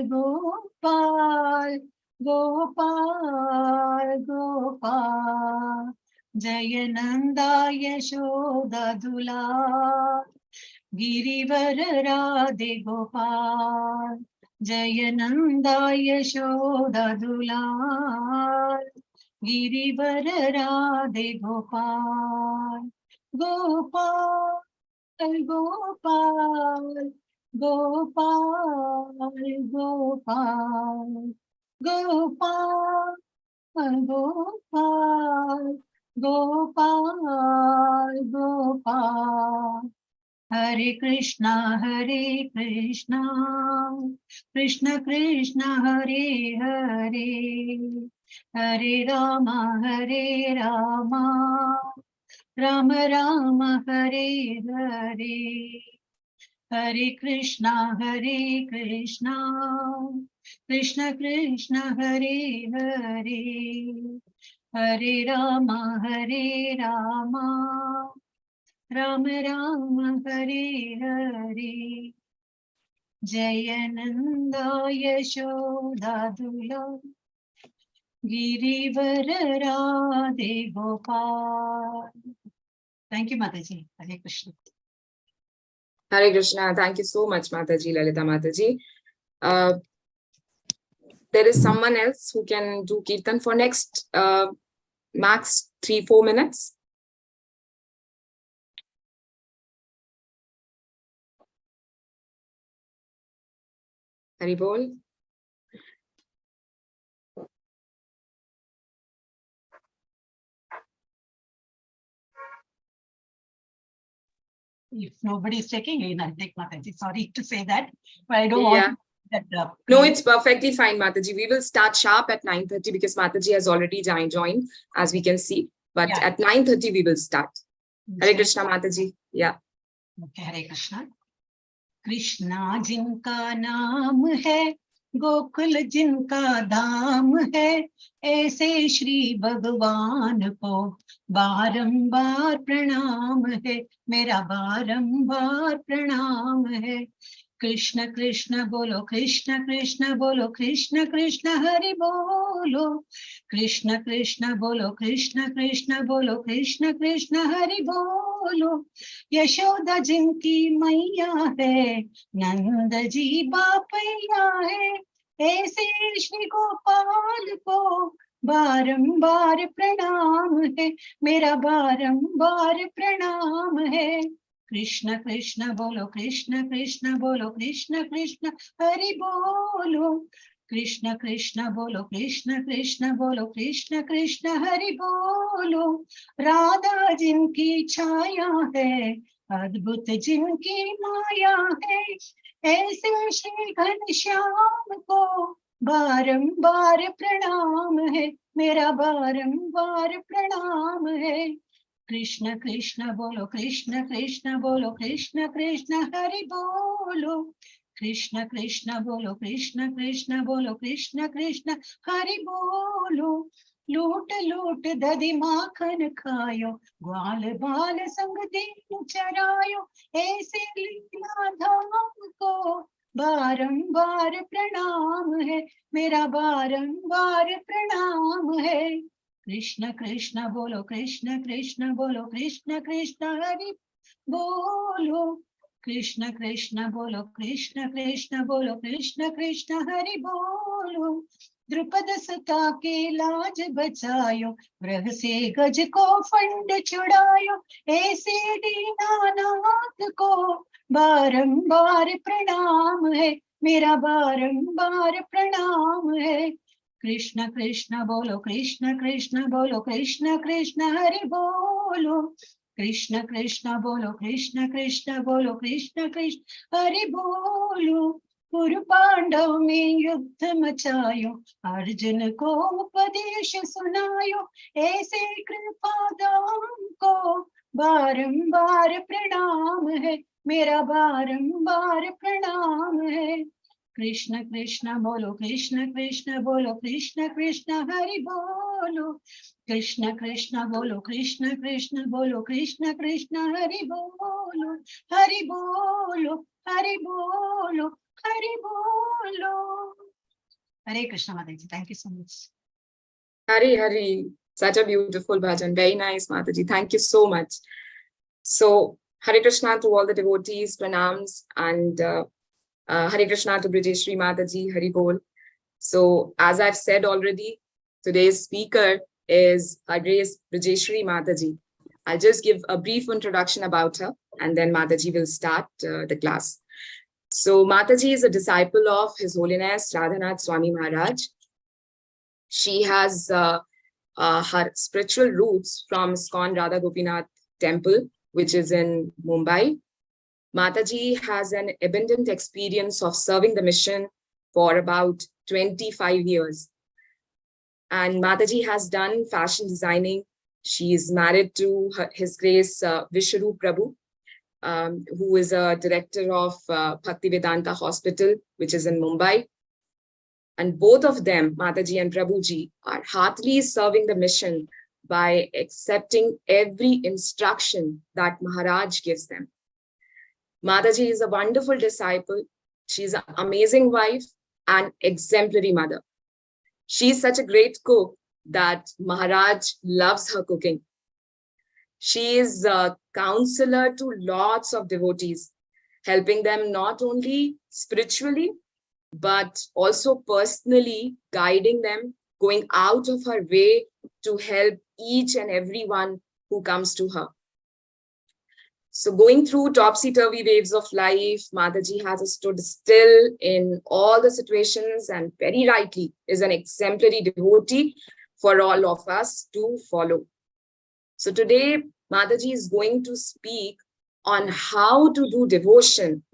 गोपाल गोपाल गोपाल, जय नंदा यशोदा दुलार, गिरिवर राधे गोपाल, जय नंदा यशोदा दुलार, गिरिवर राधे गोपाल गोपाल गोपाल गोपाल गोपाल गोपाल गोपाल गोपाल गोपाल। हरे कृष्णा कृष्ण कृष्ण हरे हरे, हरे राम राम राम हरे हरे, हरे कृष्णा कृष्ण कृष्ण हरे हरे, हरे राम राम राम हरे हरे, जय नंदा यशोदा दुलार, गिरिवर राधे गोपाल। थैंक यू माताजी। हरे Krishna. Hare Krishna. Thank you so much, Mataji, Lalita Mataji. There is someone else who can do Kirtan for next max 3-4 minutes. Hari Bol. If nobody is checking in, I'll take Mataji. Sorry to say that, but I don't want that. No, it's perfectly fine, Mataji. We will start sharp at 9:30 because Mataji has already joined, as we can see. But at 9:30 we will start. Hare Krishna, Mataji. Yeah. Okay, Hare Krishna. Krishna जिनका नाम है, गोकुल जिनका धाम है, ऐसे श्री भगवान को बारंबार प्रणाम है, मेरा बारंबार प्रणाम है। कृष्ण कृष्ण बोलो, कृष्ण कृष्ण बोलो, कृष्ण कृष्ण हरि बोलो, कृष्ण कृष्ण बोलो, कृष्ण कृष्ण बोलो, कृष्ण कृष्ण हरि बोलो। यशोदा जिनकी मैया है, नंद जी बापैया है, ऐसे श्री गोपाल को बारंबार प्रणाम है, मेरा बारंबार प्रणाम है। कृष्ण कृष्ण बोलो, कृष्ण कृष्ण बोलो, कृष्ण कृष्ण हरि बोलो, कृष्ण कृष्ण बोलो, कृष्ण कृष्ण बोलो, कृष्ण कृष्ण हरि बोलो। राधा जिनकी छाया है, अद्भुत जिनकी माया है, ऐसे श्री घनश्याम को बारंबार प्रणाम है, मेरा बारंबार प्रणाम है। कृष्ण कृष्ण बोलो, कृष्ण कृष्ण बोलो, कृष्ण कृष्ण हरि बोलो, कृष्ण कृष्ण बोलो, कृष्ण कृष्ण बोलो, कृष्ण कृष्ण हरि बोलो। लूट लूट दधि माखन खायो, ग्वाल बाल संग दीन चरायो, ऐसे लीला धाम को बारंबार प्रणाम है, मेरा बारंबार प्रणाम है। कृष्ण कृष्ण बोलो, कृष्ण कृष्ण बोलो, कृष्ण कृष्ण हरि बोलो, कृष्ण कृष्ण बोलो, कृष्ण कृष्ण बोलो, कृष्ण कृष्ण हरि बोलो। द्रुपद सुता के लाज बचायो, ग्रह से गज को फंड छुड़ायो, ऐसे दीनानाथ को बारंबार प्रणाम है, मेरा बारंबार प्रणाम है। कृष्ण कृष्ण बोलो, कृष्ण कृष्ण बोलो, कृष्ण कृष्ण हरि बोलो, कृष्ण कृष्ण बोलो, कृष्ण कृष्ण बोलो, कृष्ण कृष्ण हरि बोलो। कुरु पांडव में युद्ध मचायो, अर्जुन को उपदेश सुनायो, ऐसे कृपा दाम को बारंबार प्रणाम है, मेरा बारंबार प्रणाम है। कृष्ण कृष्ण बोलो, कृष्ण कृष्ण बोलो, कृष्ण कृष्ण हरि बोलो, कृष्ण कृष्ण बोलो, कृष्ण कृष्ण बोलो, कृष्ण कृष्ण हरि बोलो, हरि बोलो, हरि बोलो, हरि बोलो। Hare Krishna, Mataji. Thank you so much. Hari Hari. Such a beautiful bhajan. Very nice, Mataji. Thank you so much. So, Hare Krishna to all the devotees, pranams, and Hare Krishna to Brijeshri Mataji, Hari Bol. So, as I've said already, today's speaker is Her Grace Brijeshri Mataji. I'll just give a brief introduction about her, and then Mataji will start the class. So, Mataji is a disciple of His Holiness Radhanath Swami Maharaj. She has her spiritual roots from ISKCON Radha Gopinath Temple, which is in Mumbai. Mataji has an abundant experience of serving the mission for about 25 years. And Mataji has done fashion designing. She is married to His Grace Vishwarup Prabhu, who is a director of Bhaktivedanta Hospital, which is in Mumbai. And both of them, Mataji and Prabhuji, are heartily serving the mission by accepting every instruction that Maharaj gives them. Mataji is a wonderful disciple. She's an amazing wife and exemplary mother. She's such a great cook that Maharaj loves her cooking. She is a counselor to lots of devotees, helping them not only spiritually, but also personally guiding them, going out of her way to help each and everyone who comes to her. So going through topsy-turvy waves of life, Mataji has stood still in all the situations and very rightly is an exemplary devotee for all of us to follow. So today, Mataji is going to speak on how to do devotion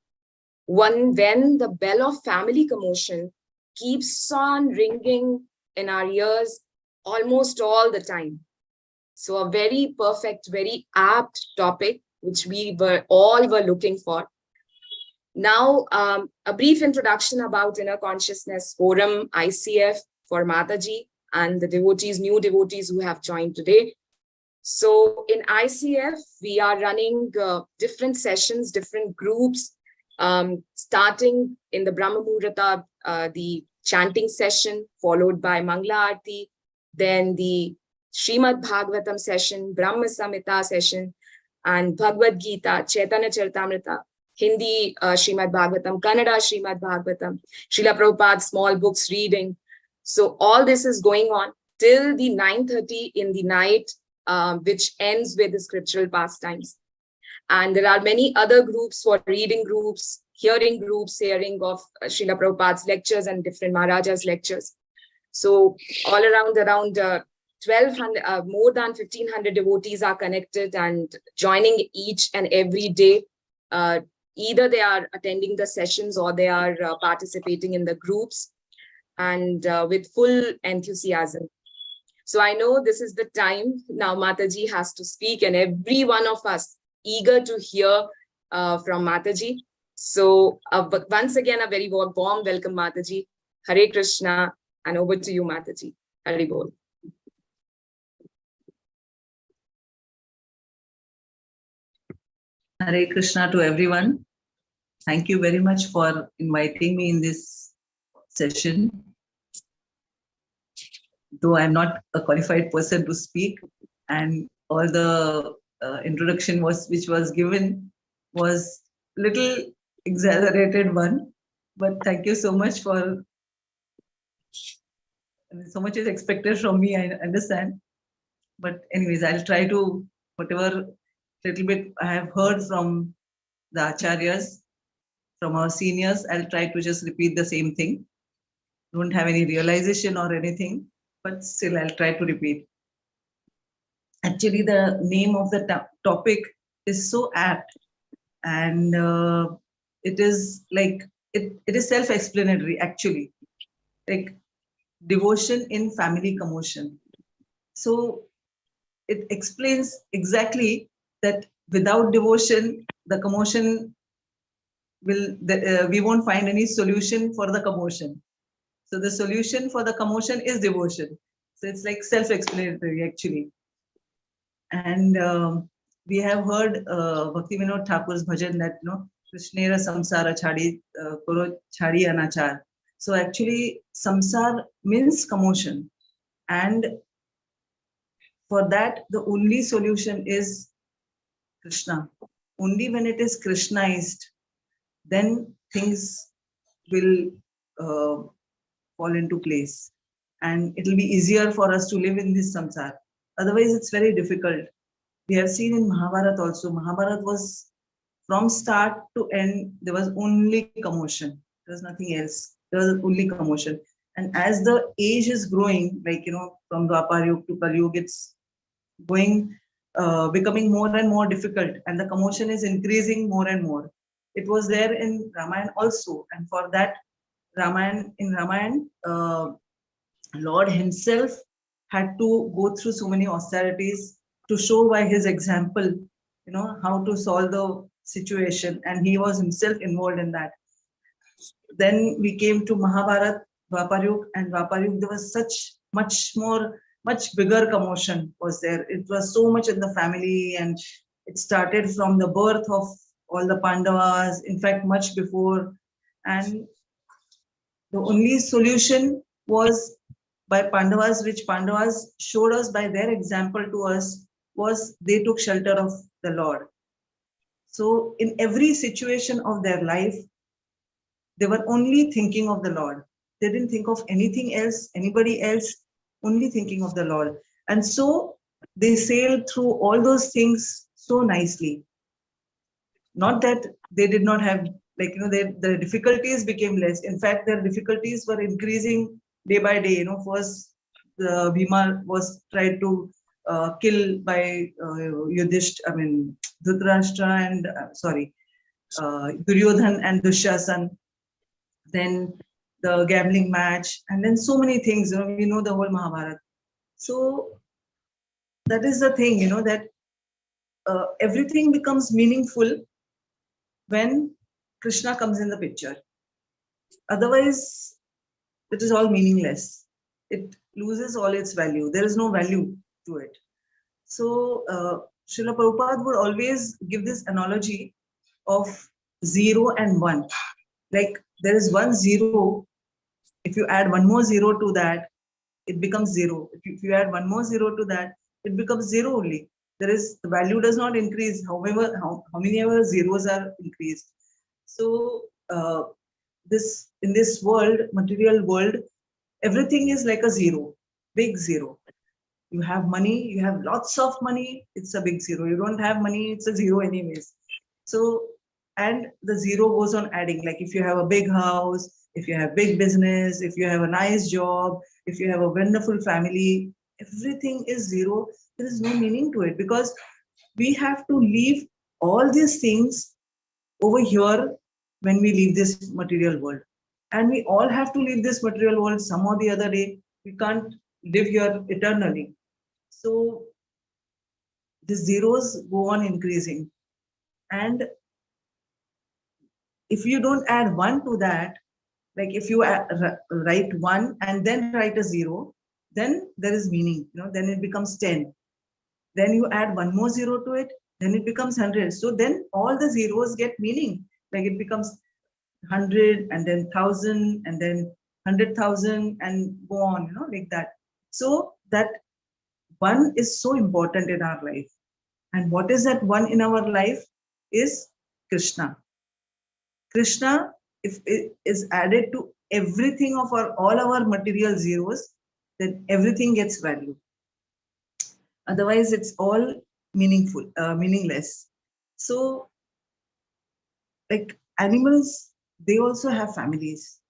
when the bell of family commotion keeps on ringing in our ears almost all the time. So a very perfect, very apt topic, which we were looking for. Now, a brief introduction about Inner Consciousness Forum, ICF, for Mataji and the devotees, new devotees who have joined today. So in ICF, we are running different sessions, different groups, starting in the Brahma Muhurta, the chanting session, followed by Mangla Aarti, then the Shrimad Bhagavatam session, Brahma Samhita session, and Bhagavad Gita, Chaitanya Charitamrita, Hindi Shrimad Bhagavatam, Kannada Shrimad Bhagavatam, Srila Prabhupada's small books reading. So all this is going on till the 9:30 in the night, which ends with the scriptural pastimes. And there are many other groups for reading groups, hearing of Srila Prabhupada's lectures and different Maharajas' lectures. So all around 1,200, more than 1,500 devotees are connected and joining each and every day. Either they are attending the sessions or they are participating in the groups and with full enthusiasm. So I know this is the time now Mataji has to speak and every one of us eager to hear from Mataji. So once again, a very warm welcome, Mataji. Hare Krishna, and over to you, Mataji. Hari Bol. Hare Krishna to everyone. Thank you very much for inviting me in this session. Though I'm not a qualified person to speak, and all the introduction which was given was little exaggerated one, but thank you so much for so much is expected from me, I understand. But anyways, I'll try to, whatever little bit I have heard from the acharyas, from our seniors, I'll try to just repeat the same thing. Don't have any realization or anything, but still I'll try to repeat. Actually, the name of the topic is so apt, and it is like, it is self-explanatory actually, like devotion in family commotion. So it explains exactly that without devotion, the commotion will, we won't find any solution for the commotion. So the solution for the commotion is devotion. So it's like self-explanatory actually. And we have heard Bhakti Vinod Thakur's bhajan that, Krishnera samsara chhadi koro chhadi anachar. So actually, samsar means commotion. And for that, the only solution is Krishna. Only when it is Krishnized, then things will fall into place. And it will be easier for us to live in this samsara. Otherwise, it's very difficult. We have seen in Mahabharata also. Mahabharata was from start to end, there was only commotion. There was nothing else. There was only commotion. And as the age is growing, like, from Dwapar Yuga to Kali Yuga, it's going, becoming more and more difficult. And the commotion is increasing more and more. It was there in Ramayana also. And for that, in Ramayana, Lord himself had to go through so many austerities to show by his example, how to solve the situation. And he was himself involved in that. Then we came to Mahabharata, Dwapar Yuga, and Dwapar Yuga, there was much bigger commotion was there. It was so much in the family, and it started from the birth of all the Pandavas, in fact, much before. And the only solution was by Pandavas, which Pandavas showed us by their example to us, was they took shelter of the Lord. So in every situation of their life, they were only thinking of the Lord. They didn't think of anything else, anybody else, only thinking of the Lord. And so they sailed through all those things so nicely. Not that they did not have, the difficulties became less. In fact, their difficulties were increasing day by day. First, the Bhima was tried to kill by Dhritarashtra and, Duryodhan and Dushasan. Then the gambling match, and then so many things. We know the whole Mahabharata. So that is the thing, that everything becomes meaningful when Krishna comes in the picture. Otherwise, it is all meaningless. It loses all its value. There is no value to it. So Srila Prabhupada would always give this analogy of 0 and 1. Like there is 1 0. If you add one more 0 to that, it becomes 0. If you add one more 0 to that, it becomes 0 only. The value does not increase, however, how many ever zeros are increased. So in this world, material world, everything is like a 0, big 0. You have money, you have lots of money, it's a big 0. You don't have money, it's a 0 anyways. So, and the 0 goes on adding. Like if you have a big house, if you have big business, if you have a nice job, if you have a wonderful family, everything is 0. There is no meaning to it, because we have to leave all these things over here when we leave this material world. And we all have to leave this material world some or the other day. We can't live here eternally. So the zeros go on increasing. And if you don't add 1 to that, like if you write 1 and then write a 0, then there is meaning, then it becomes 10. Then you add 1 more 0 to it, then it becomes 100. So then all the zeros get meaning. Like it becomes 100 and then 1,000 and then 100,000 and go on, like that. So that 1 is so important in our life. And what is that 1 in our life is Krishna. Krishna, if it is added to everything of all our material zeros, then everything gets value. Otherwise, it's all meaningless. So, like animals, they also have families,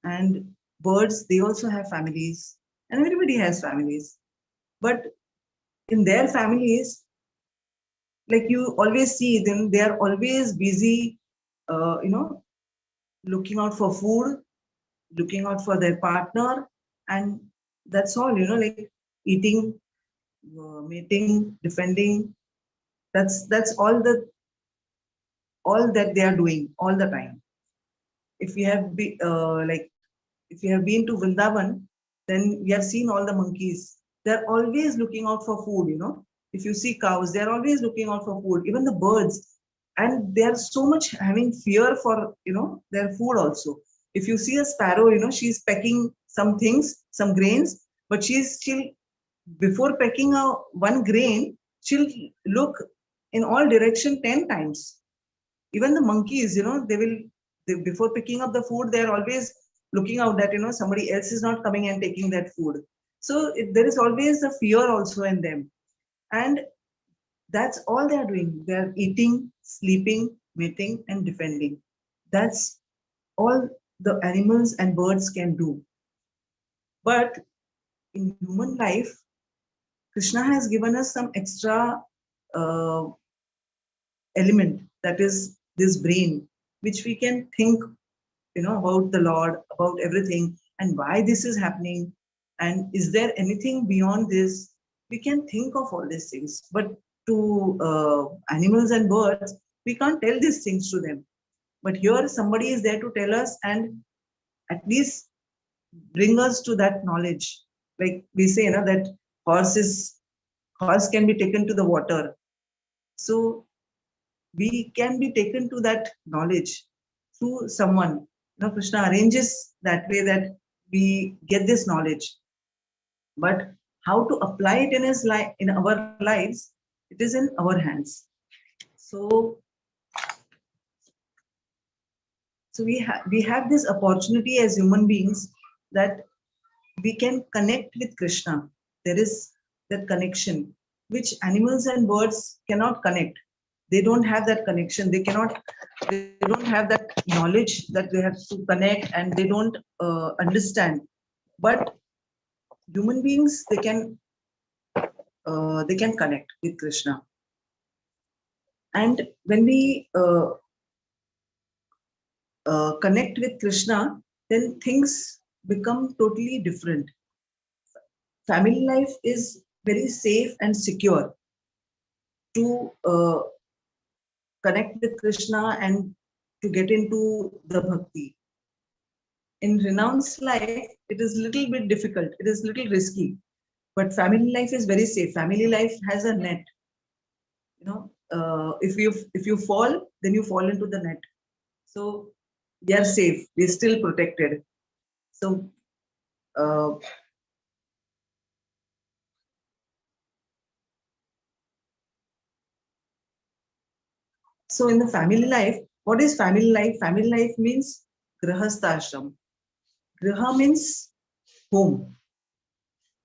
and birds, they also have families, and everybody has families. But in their families, like you always see them, they are always busy, looking out for food, looking out for their partner, and that's all, like eating, mating, defending. That's all that they are doing all the time. If you have if you have been to Vrindavan, then you have seen all the monkeys. They're always looking out for food. If you see cows, they're always looking out for food. Even the birds, and they are so much having fear for their food also. if you see a sparrow, she's pecking some things, some grains, but she'll, before pecking one grain, she'll look in all direction 10 times. Even the monkeys, before picking up the food, they're always looking out that, somebody else is not coming and taking that food. So there is always a fear also in them. And that's all they are doing. They're eating, sleeping, mating, and defending. That's all the animals and birds can do. But in human life, Krishna has given us some extra element, that is this brain, which we can think, about the Lord, about everything, and why this is happening, and is there anything beyond this. We can think of all these things, but to animals and birds, we can't tell these things to them. But here somebody is there to tell us and at least bring us to that knowledge. Like we say, that horse can be taken to the water. So we can be taken to that knowledge through someone. Krishna arranges that way that we get this knowledge. But how to apply it in his life, in our lives, it is in our hands. So we have this opportunity as human beings that we can connect with Krishna. There is that connection which animals and birds cannot connect. They don't have that connection. They don't have that knowledge that they have to connect, and they don't understand. But human beings, they can connect with Krishna. And when we connect with Krishna, then things become totally different. Family life is very safe and secure to connect with Krishna and to get into the bhakti. In renounced life, it is little bit difficult. It is little risky, but family life is very safe. Family life has a net. If you fall, then you fall into the net. So they are safe. They're still protected. So so in the family life, what is family life? Family life means grahastha ashram. Graha means home,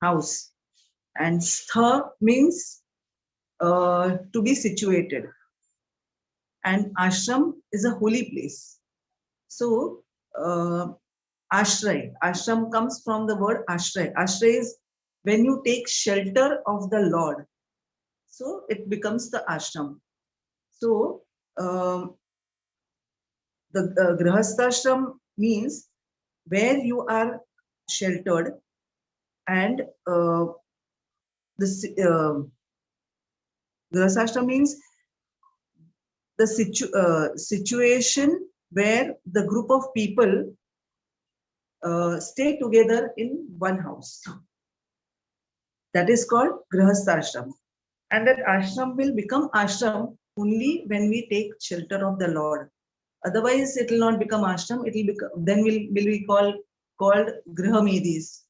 house, and stha means to be situated, and ashram is a holy place. So ashram comes from the word ashray. Ashray is when you take shelter of the Lord, so it becomes the ashram. So the grahasthashram means where you are sheltered, and the grahasthashram means the situation where the group of people stay together in one house. That is called grahasthashram. And that ashram will become ashram only when we take shelter of the Lord. Otherwise, it will not become ashram. It will become, then will be called grihamedis.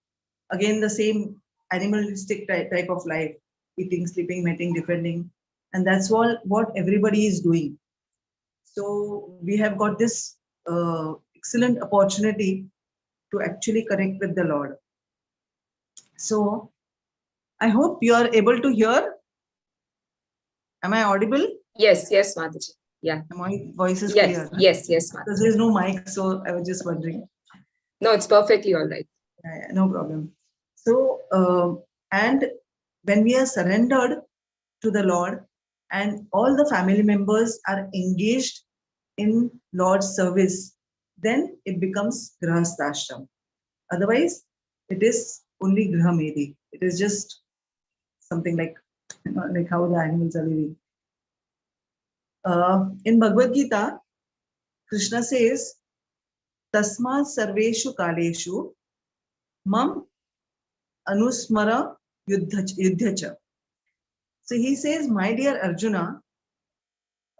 Again, the same animalistic type of life: eating, sleeping, mating, defending, and that's all what everybody is doing. So we have got this excellent opportunity to actually connect with the Lord. So I hope you are able to hear. Am I audible? Yes, Mataji. Yeah. My voice is clear. Yes, Mataji. Because there's no mic, so I was just wondering. No, it's perfectly all right. No problem. So, and when we are surrendered to the Lord and all the family members are engaged in Lord's service, then it becomes grahasthashram. Otherwise, it is only grihamedi. It is just something like how the animals are living. In Bhagavad Gita, Krishna says, Tasma sarveshu kaleshu mam anusmara yuddhacha. So he says, my dear Arjuna,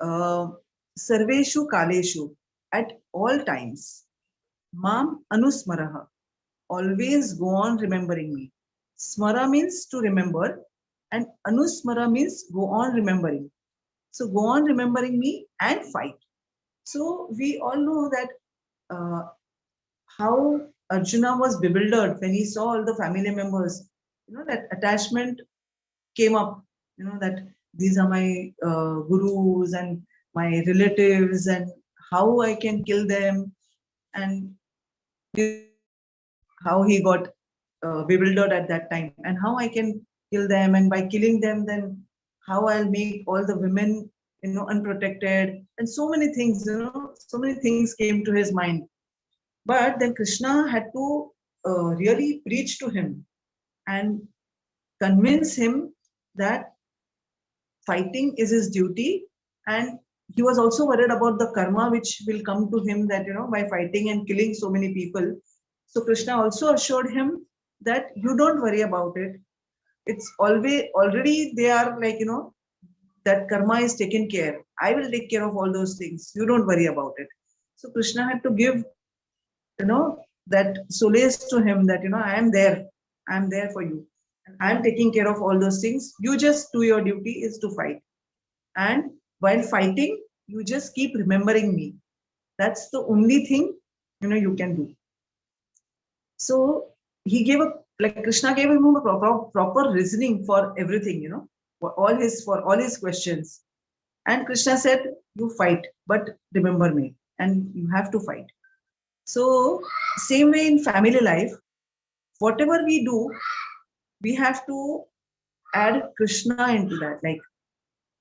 sarveshu kaleshu, at all times, Mam anusmaraha. Always go on remembering me. Smara means to remember, and anusmara means go on remembering. So go on remembering me and fight. So we all know that how Arjuna was bewildered when he saw all the family members. That attachment came up. That these are my gurus and my relatives, and how I can kill them, and how he got bewildered at that time, and how I can kill them, and by killing them, then how I'll make all the women, unprotected, and so many things, so many things came to his mind. But then Krishna had to really preach to him and convince him that fighting is his duty, and he was also worried about the karma which will come to him, that by fighting and killing so many people. So Krishna also assured him that you don't worry about it. It's always already they are like, that karma is taken care. I will take care of all those things. You don't worry about it. So Krishna had to give, that solace to him, that, I am there. I am there for you. I am taking care of all those things. You just do your duty is to fight. And while fighting, you just keep remembering me. That's the only thing, you can do. So he gave Krishna gave him a proper reasoning for everything, for all his questions. And Krishna said, you fight, but remember me, and you have to fight. So same way in family life, whatever we do, we have to add Krishna into that, like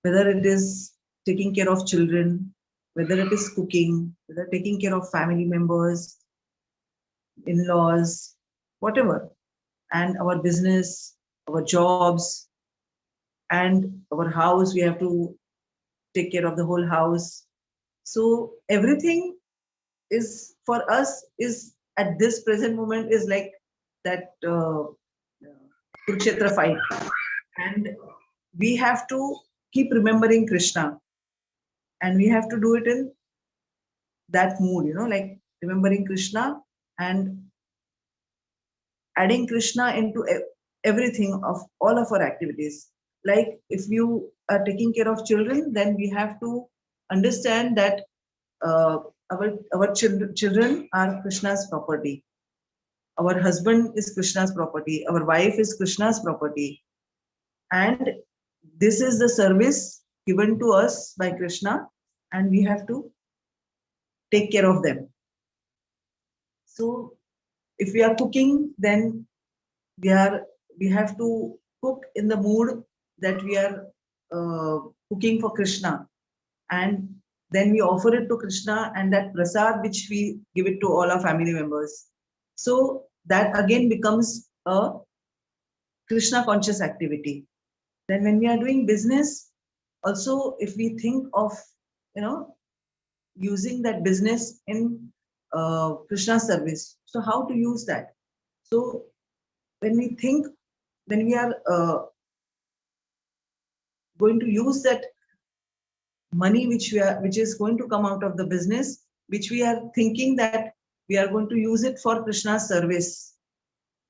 whether it is taking care of children, whether it is cooking, whether taking care of family members, in-laws, whatever, and our business, our jobs, and our house, we have to take care of the whole house. So everything is for us is at this present moment is like that Kurukshetra fight, and we have to keep remembering Krishna, and we have to do it in that mood, like remembering Krishna and adding Krishna into everything of all of our activities. Like if you are taking care of children, then we have to understand that our children are Krishna's property. Our husband is Krishna's property. Our wife is Krishna's property. And this is the service given to us by Krishna, and we have to take care of them. So if we are cooking, then we have to cook in the mood that we are cooking for Krishna, and then we offer it to Krishna, and that prasad which we give it to all our family members. So that again becomes a Krishna conscious activity. Then when we are doing business, also if we think of using that business in Krishna service, so how to use that? So when we are going to use that money which is going to come out of the business, which we are thinking that we are going to use it for Krishna's service,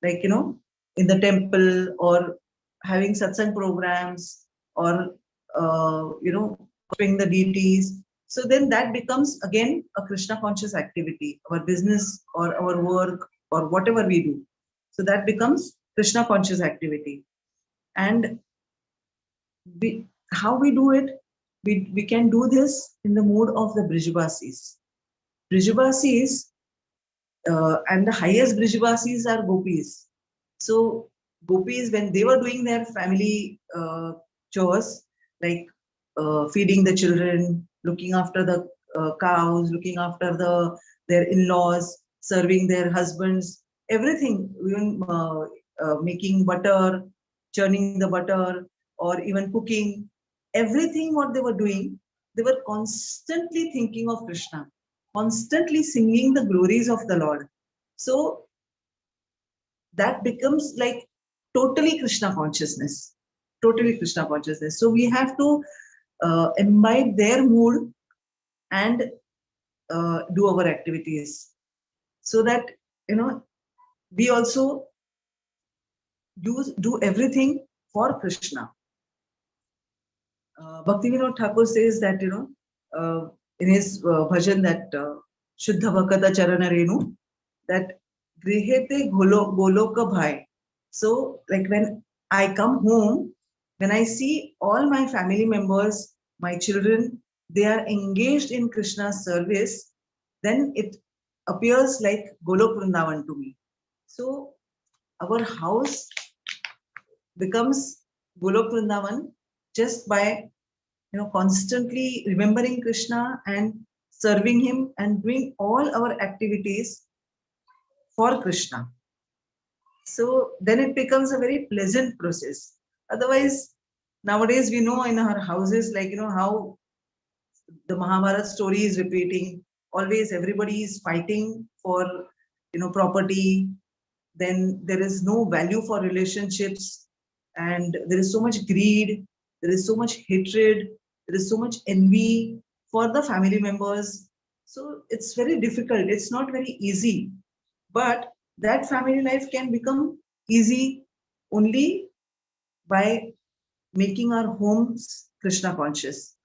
like in the temple, or having satsang programs, or worshiping the deities. So then that becomes again a Krishna conscious activity, our business or our work or whatever we do. So that becomes Krishna conscious activity. And how we do it, we can do this in the mood of the Brijavasis. Brijavasis, and the highest Brijavasis are gopis. So gopis, when they were doing their family chores, like feeding the children, looking after the cows, looking after their in-laws, serving their husbands, everything, even making butter, churning the butter, or even cooking, everything what they were doing, they were constantly thinking of Krishna, constantly singing the glories of the Lord. So that becomes like totally Krishna consciousness, totally Krishna consciousness. So we have to imbibe their mood and do our activities. so that, we also do everything for Krishna. Bhaktivinoda Thakur says that, in his bhajan, that Shuddha Bhakata Charana Renu, that Grihete Goloka Bhai. So, like when I come home, when I see all my family members, my children, they are engaged in Krishna's service, then it appears like Golok Vrindavan to me. So, our house becomes Golok Vrindavan just by constantly remembering Krishna and serving him and doing all our activities for Krishna. So then it becomes a very pleasant process. Otherwise, nowadays we know in our houses, like, how the Mahabharata story is repeating. Always everybody is fighting for, property. Then there is no value for relationships, and there is so much greed, there is so much hatred, there is so much envy for the family members. So it's very difficult, it's not very easy. But that family life can become easy only by making our homes Krishna conscious.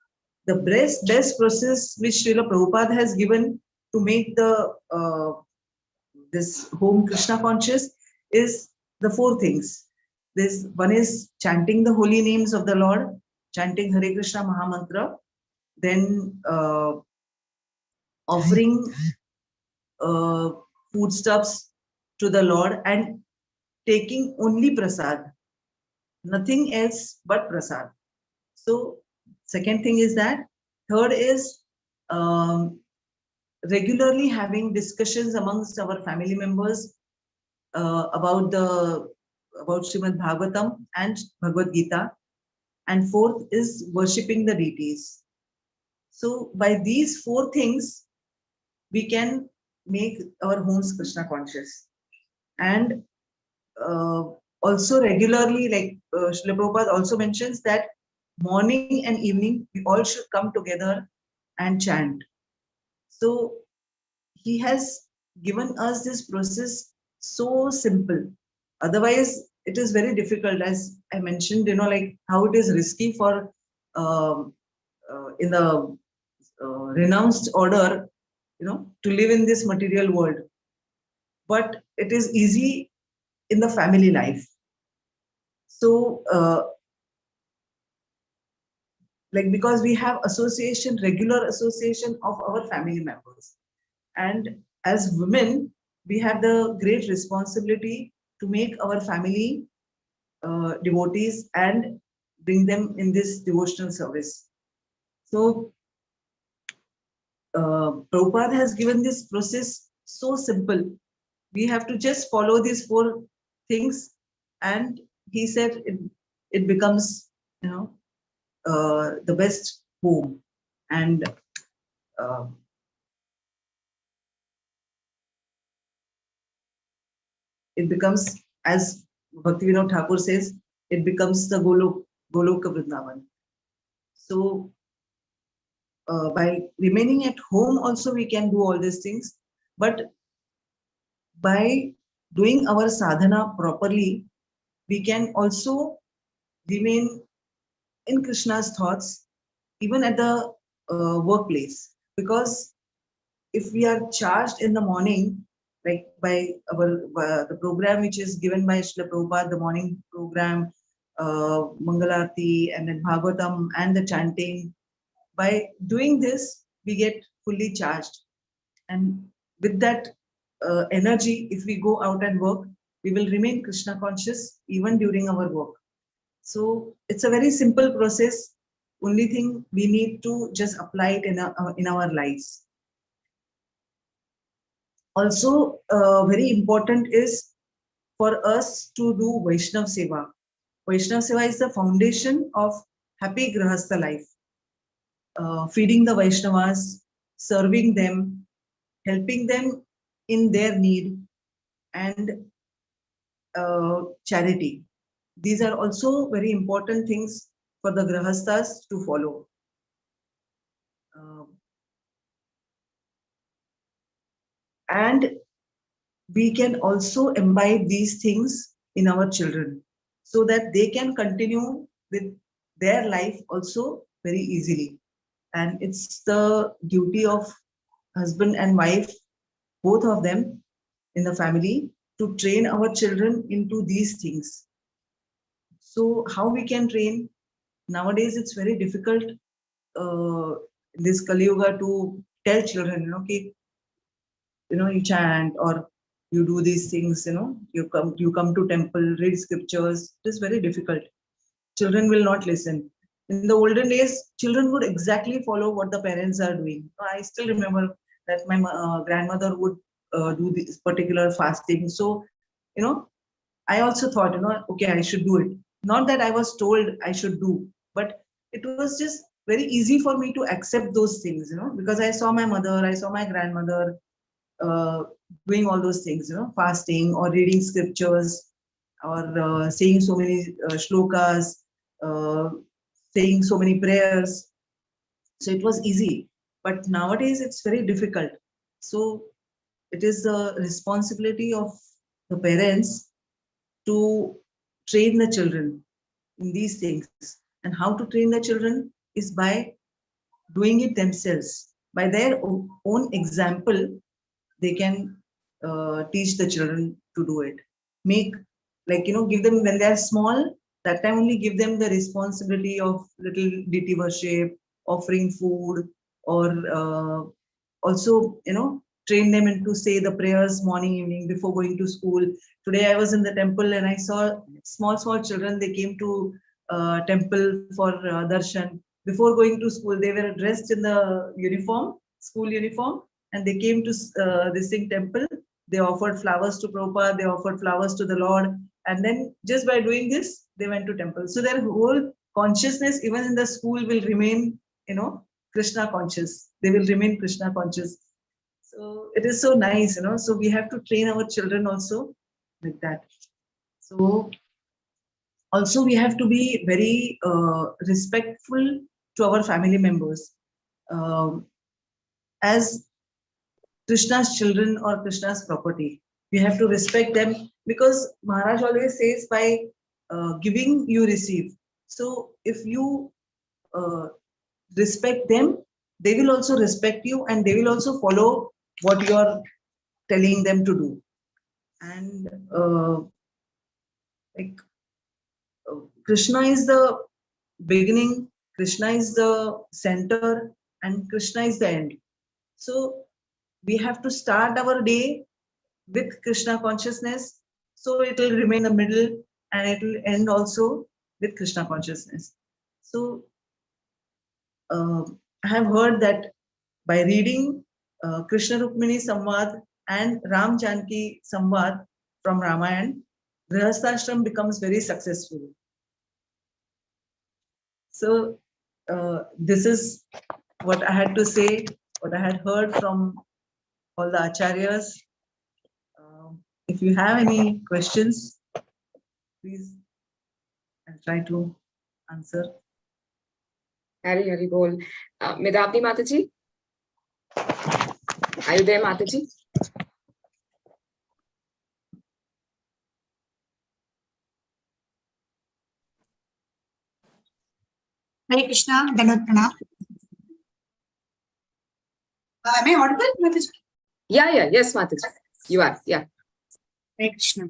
The best process which Srila Prabhupada has given to make the this home Krishna conscious is the four things. This one is chanting the holy names of the Lord, chanting Hare Krishna Mahamantra, then offering foodstuffs to the Lord and taking only prasad, nothing else but prasad. So second thing is that. Third is regularly having discussions amongst our family members about Shrimad Bhagavatam and Bhagavad Gita. And fourth is worshipping the deities. So by these four things, we can make our homes Krishna conscious. And also regularly, like Srila Prabhupada also mentions that morning and evening, we all should come together and chant. So he has given us this process so simple. Otherwise, it is very difficult, as I mentioned, like how it is risky for in the renounced order, to live in this material world. But it is easy in the family life. So, like, because we have association, regular association of our family members. And as women, we have the great responsibility to make our family devotees and bring them in this devotional service. So, Prabhupada has given this process so simple. We have to just follow these four things, and he said it becomes, the best home. And it becomes, as Bhaktivinoda Thakur says, it becomes the Goloka Vrindavan. So by remaining at home also we can do all these things, but by doing our sadhana properly, we can also remain in Krishna's thoughts even at the workplace. Because if we are charged in the morning, like by our the program which is given by Srila Prabhupada, the morning program, Mangalarti and then Bhagavatam and the chanting, by doing this, we get fully charged. And with that energy, if we go out and work, we will remain Krishna conscious even during our work. So it's a very simple process. Only thing we need to just apply it in our lives. Also, very important is for us to do Vaishnav Seva. Vaishnav Seva is the foundation of happy Grahastha life. Feeding the Vaishnavas, serving them, helping them in their need, and charity. These are also very important things for the Grahasthas to follow. And we can also imbibe these things in our children so that they can continue with their life also very easily. And it's the duty of husband and wife, both of them in the family, to train our children into these things. So how we can train? Nowadays, it's very difficult in this Kali Yuga to tell children, you chant or you do these things, you come to temple, read scriptures. It is very difficult. Children will not listen. In the olden days, children would exactly follow what the parents are doing. I still remember that my grandmother would do this particular fasting. So, I also thought, okay, I should do it. Not that I was told I should do, but it was just very easy for me to accept those things, because I saw my mother, I saw my grandmother doing all those things, fasting or reading scriptures or saying so many shlokas, saying so many prayers. So it was easy. But nowadays it's very difficult. So it is the responsibility of the parents to train the children in these things. And how to train the children is by doing it themselves. By their own example, they can teach the children to do it. Give them when they're small, that time only give them the responsibility of little deity worship, offering food, or also, train them into say the prayers morning, evening before going to school. Today I was in the temple and I saw small children. They came to temple for darshan. Before going to school, they were dressed in the uniform, school uniform, and they came to this thing temple. They offered flowers to Prabhupada, they offered flowers to the Lord, and then just by doing this, they went to temple. So their whole consciousness, even in the school, will remain, Krishna conscious. They will remain Krishna conscious. So it is so nice, So we have to train our children also like that. So also we have to be very respectful to our family members. As Krishna's children or Krishna's property, we have to respect them, because Maharaj always says by giving you receive. So if you respect them, they will also respect you and they will also follow what you are telling them to do. And Krishna is the beginning, Krishna is the center, and Krishna is the end. So we have to start our day with Krishna consciousness, so it will remain in the middle and it will end also with Krishna consciousness. So I have heard that by reading Krishna Rukmini Samvad and Ram Janki Samvad from Ramayana, Grihasthashram becomes very successful. So this is what I had to say, what I had heard from all the acharyas. If you have any questions, please, I'll try to answer. Hari Bol. Medavni Mataji? Are you there, Mataji? Hare Krishna, Dandavat Pranam. Am I audible, Mataji? Yeah, yes, Mataji. You are, yeah. Hare Krishna.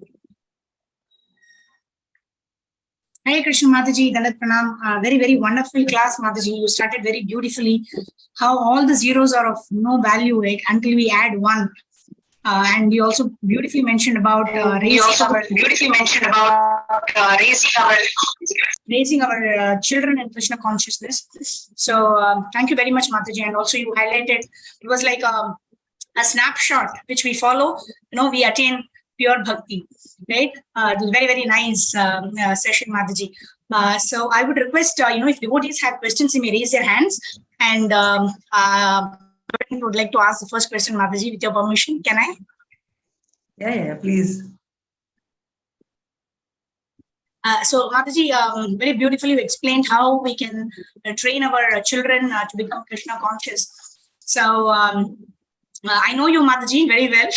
Hare Krishna, Mataji, Dandavat Pranam. Very, very wonderful class, Mataji. You started very beautifully. How all the zeros are of no value, right, until we add one. And you also beautifully mentioned about raising our children in Krishna consciousness. So thank you very much, Mataji. And also you highlighted, it was like a snapshot which we follow. We attain pure bhakti, right? It was very, very nice session, Mataji. So I would request, if devotees have questions, they may raise their hands. And I would like to ask the first question, Mataji, with your permission. Can I? Yeah, please. So, Mataji, very beautifully you explained how we can train our children to become Krishna conscious. So, I know you, Mataji, very well,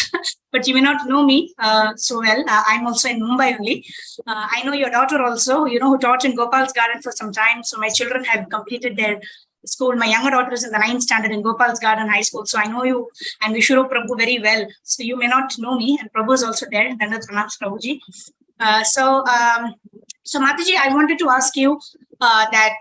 but you may not know me so well. I'm also in Mumbai only. I know your daughter also, who taught in Gopal's Garden for some time. So my children have completed their school. My younger daughter is in the 9th standard in Gopal's Garden High School. So I know you and Vishuru Prabhu very well. So you may not know me, and Prabhu is also there. And then Pranam Prabhuji. So Mataji, I wanted to ask you that,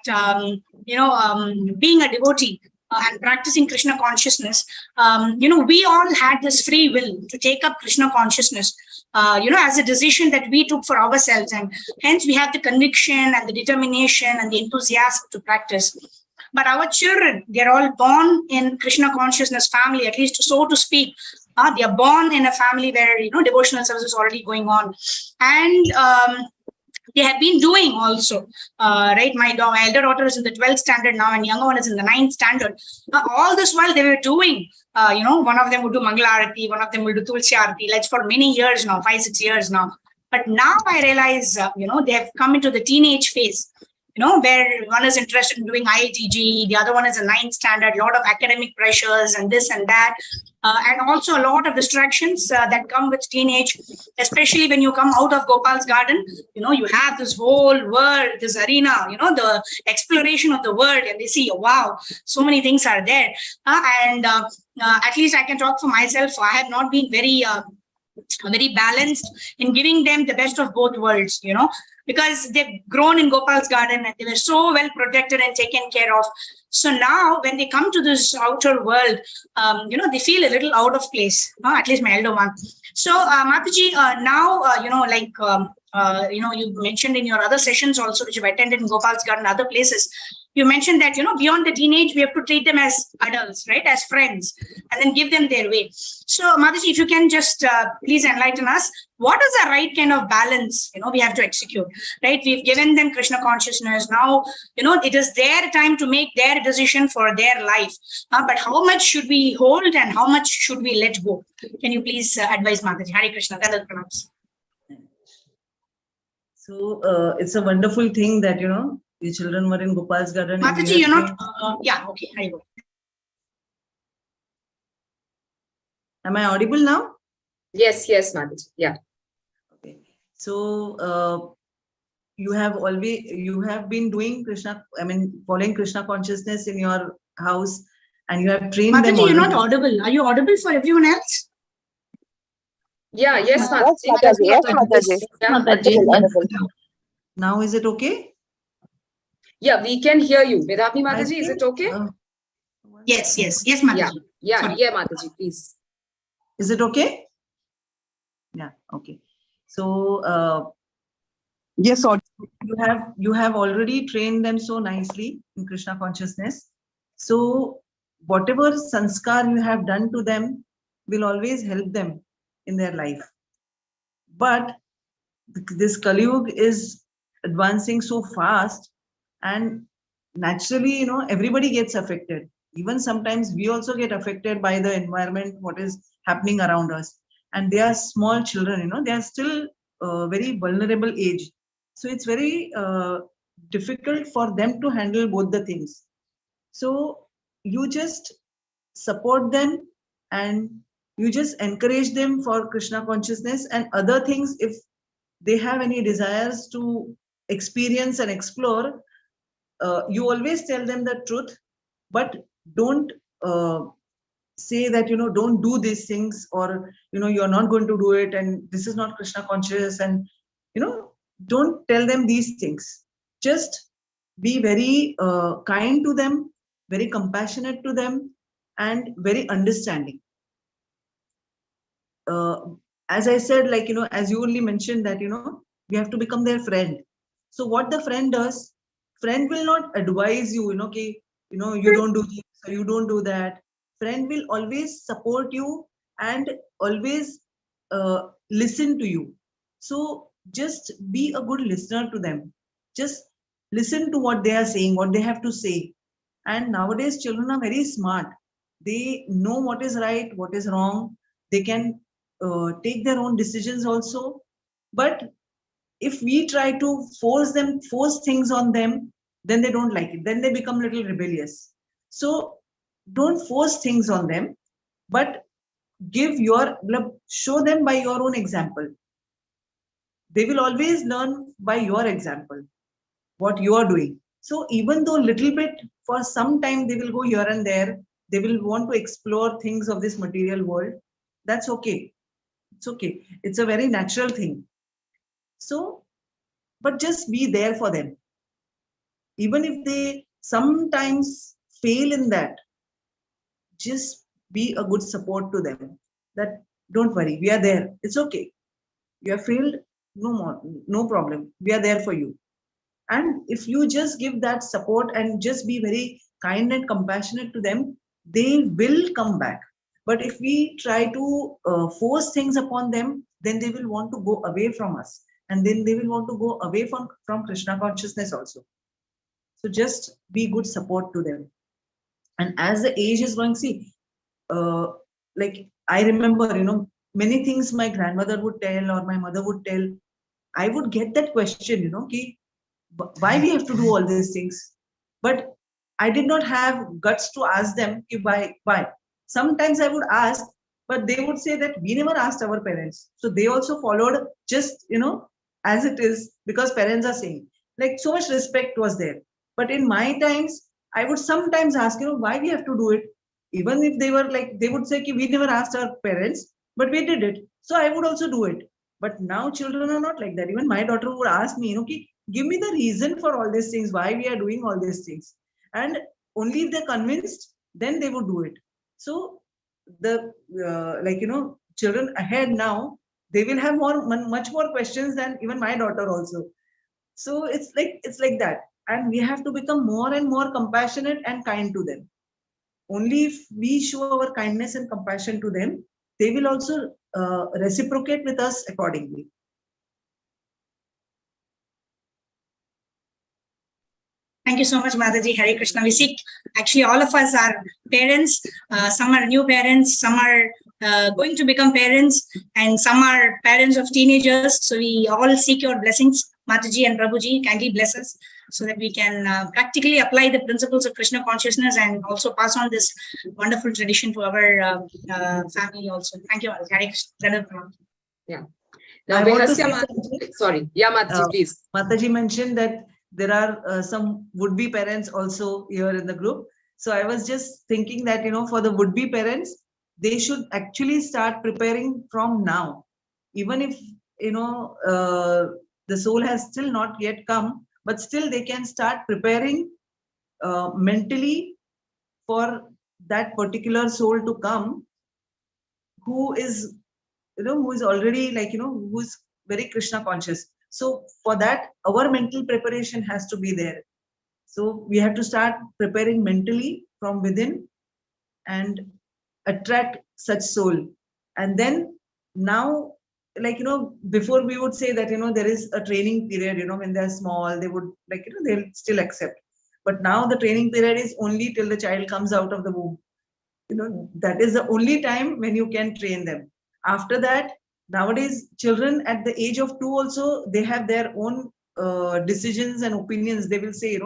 being a devotee, and practicing Krishna consciousness, we all had this free will to take up Krishna consciousness, as a decision that we took for ourselves. And hence we have the conviction and the determination and the enthusiasm to practice. But our children, they're all born in Krishna consciousness family, at least so to speak. They are born in a family where, devotional service is already going on. And they have been doing also, right? My elder daughter is in the 12th standard now, and younger one is in the 9th standard. All this while they were doing, one of them would do Mangalarati, one of them will do Tulsi Arati, like for many years now, 5-6 years now. But now I realize, they have come into the teenage phase, where one is interested in doing IITG, the other one is a 9th standard, a lot of academic pressures and this and that. And also a lot of distractions that come with teenage, especially when you come out of Gopal's Garden. You have this whole world, this arena, the exploration of the world, and they see, wow, so many things are there. And at least I can talk for myself. I have not been very balanced in giving them the best of both worlds, because they've grown in Gopal's Garden and they were so well protected and taken care of. So now when they come to this outer world, they feel a little out of place, at least my elder one. So Mataji, now, you mentioned in your other sessions also, which you've attended in Gopal's Garden and other places, you mentioned that, beyond the teenage, we have to treat them as adults, right? As friends, and then give them their way. So Mataji, if you can just please enlighten us, what is the right kind of balance, we have to execute, right? We've given them Krishna consciousness. Now, it is their time to make their decision for their life. But how much should we hold and how much should we let go? Can you please advise Mataji? Hare Krishna. So it's a wonderful thing that, the children were in Gopal's Garden. Mataji, you're not, yeah, okay, I go. Am I audible now? Yes, Mataji, yeah. Okay. So you have been doing following Krishna consciousness in your house, and you have trained Mataji, them. Mataji, you're not audible. Are you audible for everyone else? Yeah, yes, Mataji. Yes, Mataji. Now is it okay? Yeah, we can hear you. Vedapni Mataji, is it okay? Yes, Mataji. Yeah, Mataji, please. Is it okay? Yeah, okay. So Yes, you have already trained them so nicely in Krishna consciousness. So whatever sanskar you have done to them will always help them in their life. But this Kali Yuga is advancing so fast, and naturally, everybody gets affected. Even sometimes we also get affected by the environment, what is happening around us. And they are small children, they are still very vulnerable age. So it's very difficult for them to handle both the things. So you just support them and you just encourage them for Krishna consciousness and other things. If they have any desires to experience and explore, you always tell them the truth, but don't say that, don't do these things, or, you're not going to do it, and this is not Krishna conscious, and, don't tell them these things. Just be very kind to them, very compassionate to them, and very understanding. As I said, as you only mentioned that, we have to become their friend. So what the friend does, friend will not advise you, you don't do this or you don't do that. Friend will always support you and always listen to you. So just be a good listener to them. Just listen to what they are saying, what they have to say. And nowadays children are very smart. They know what is right, what is wrong. They can take their own decisions also. But if we try to force things on them, then they don't like it. Then they become a little rebellious. So don't force things on them, but show them by your own example. They will always learn by your example, what you are doing. So even though little bit, for some time they will go here and there, they will want to explore things of this material world. That's okay. It's okay. It's a very natural thing. So, but just be there for them. Even if they sometimes fail in that, just be a good support to them. That don't worry, we are there. It's okay. You have failed, no more, no problem. We are there for you. And if you just give that support and just be very kind and compassionate to them, they will come back. But if we try to force things upon them, then they will want to go away from us. And then they will want to go away from Krishna consciousness also. So just be good support to them. And as the age is going, see, like I remember, many things my grandmother would tell or my mother would tell. I would get that question, why we have to do all these things. But I did not have guts to ask them why. Sometimes I would ask, but they would say that we never asked our parents. So they also followed just, as it is, because parents are saying, like, so much respect was there. But in my times, I would sometimes ask, why we have to do it. Even if they were like, they would say, we never asked our parents, but we did it. So I would also do it. But now children are not like that. Even my daughter would ask me, give me the reason for all these things, why we are doing all these things. And only if they're convinced, then they would do it. So the, children ahead now, they will have much more questions than even my daughter also. So it's like that. And we have to become more and more compassionate and kind to them. Only if we show our kindness and compassion to them, they will also reciprocate with us accordingly. Thank you so much, Mataji. Hare Krishna. We seek, actually, all of us are parents. Some are new parents, some are going to become parents, and some are parents of teenagers. So we all seek your blessings. Mataji and Prabhuji, kindly bless us so that we can practically apply the principles of Krishna consciousness and also pass on this wonderful tradition to our family also. Thank you, Hare Krishna. Yeah. Now, sorry. Yeah, Mataji, please. Mataji mentioned that there are some would-be parents also here in the group. So I was just thinking that, for the would-be parents, they should actually start preparing from now. Even if, the soul has still not yet come, but still they can start preparing mentally for that particular soul to come, who is already who's very Krishna conscious. So for that, our mental preparation has to be there. So we have to start preparing mentally from within and attract such soul. And then now, before we would say that, there is a training period, when they're small, they would they'll still accept. But now the training period is only till the child comes out of the womb. That is the only time when you can train them. After that, nowadays, children at the age of 2 also, they have their own decisions and opinions. They will say,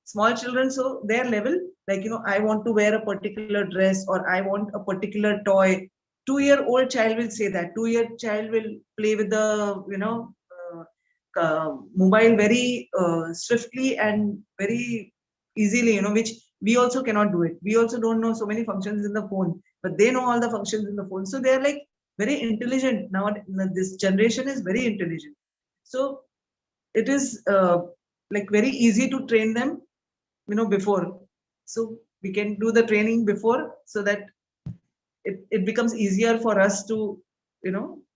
small children, so their level, I want to wear a particular dress or I want a particular toy. 2-year-old child will say that. 2-year child will play with the, mobile very swiftly and very easily, which we also cannot do it. We also don't know so many functions in the phone, but they know all the functions in the phone. So they're very intelligent now. This generation is very intelligent. So it is very easy to train them, before. So we can do the training before so that it becomes easier for us to,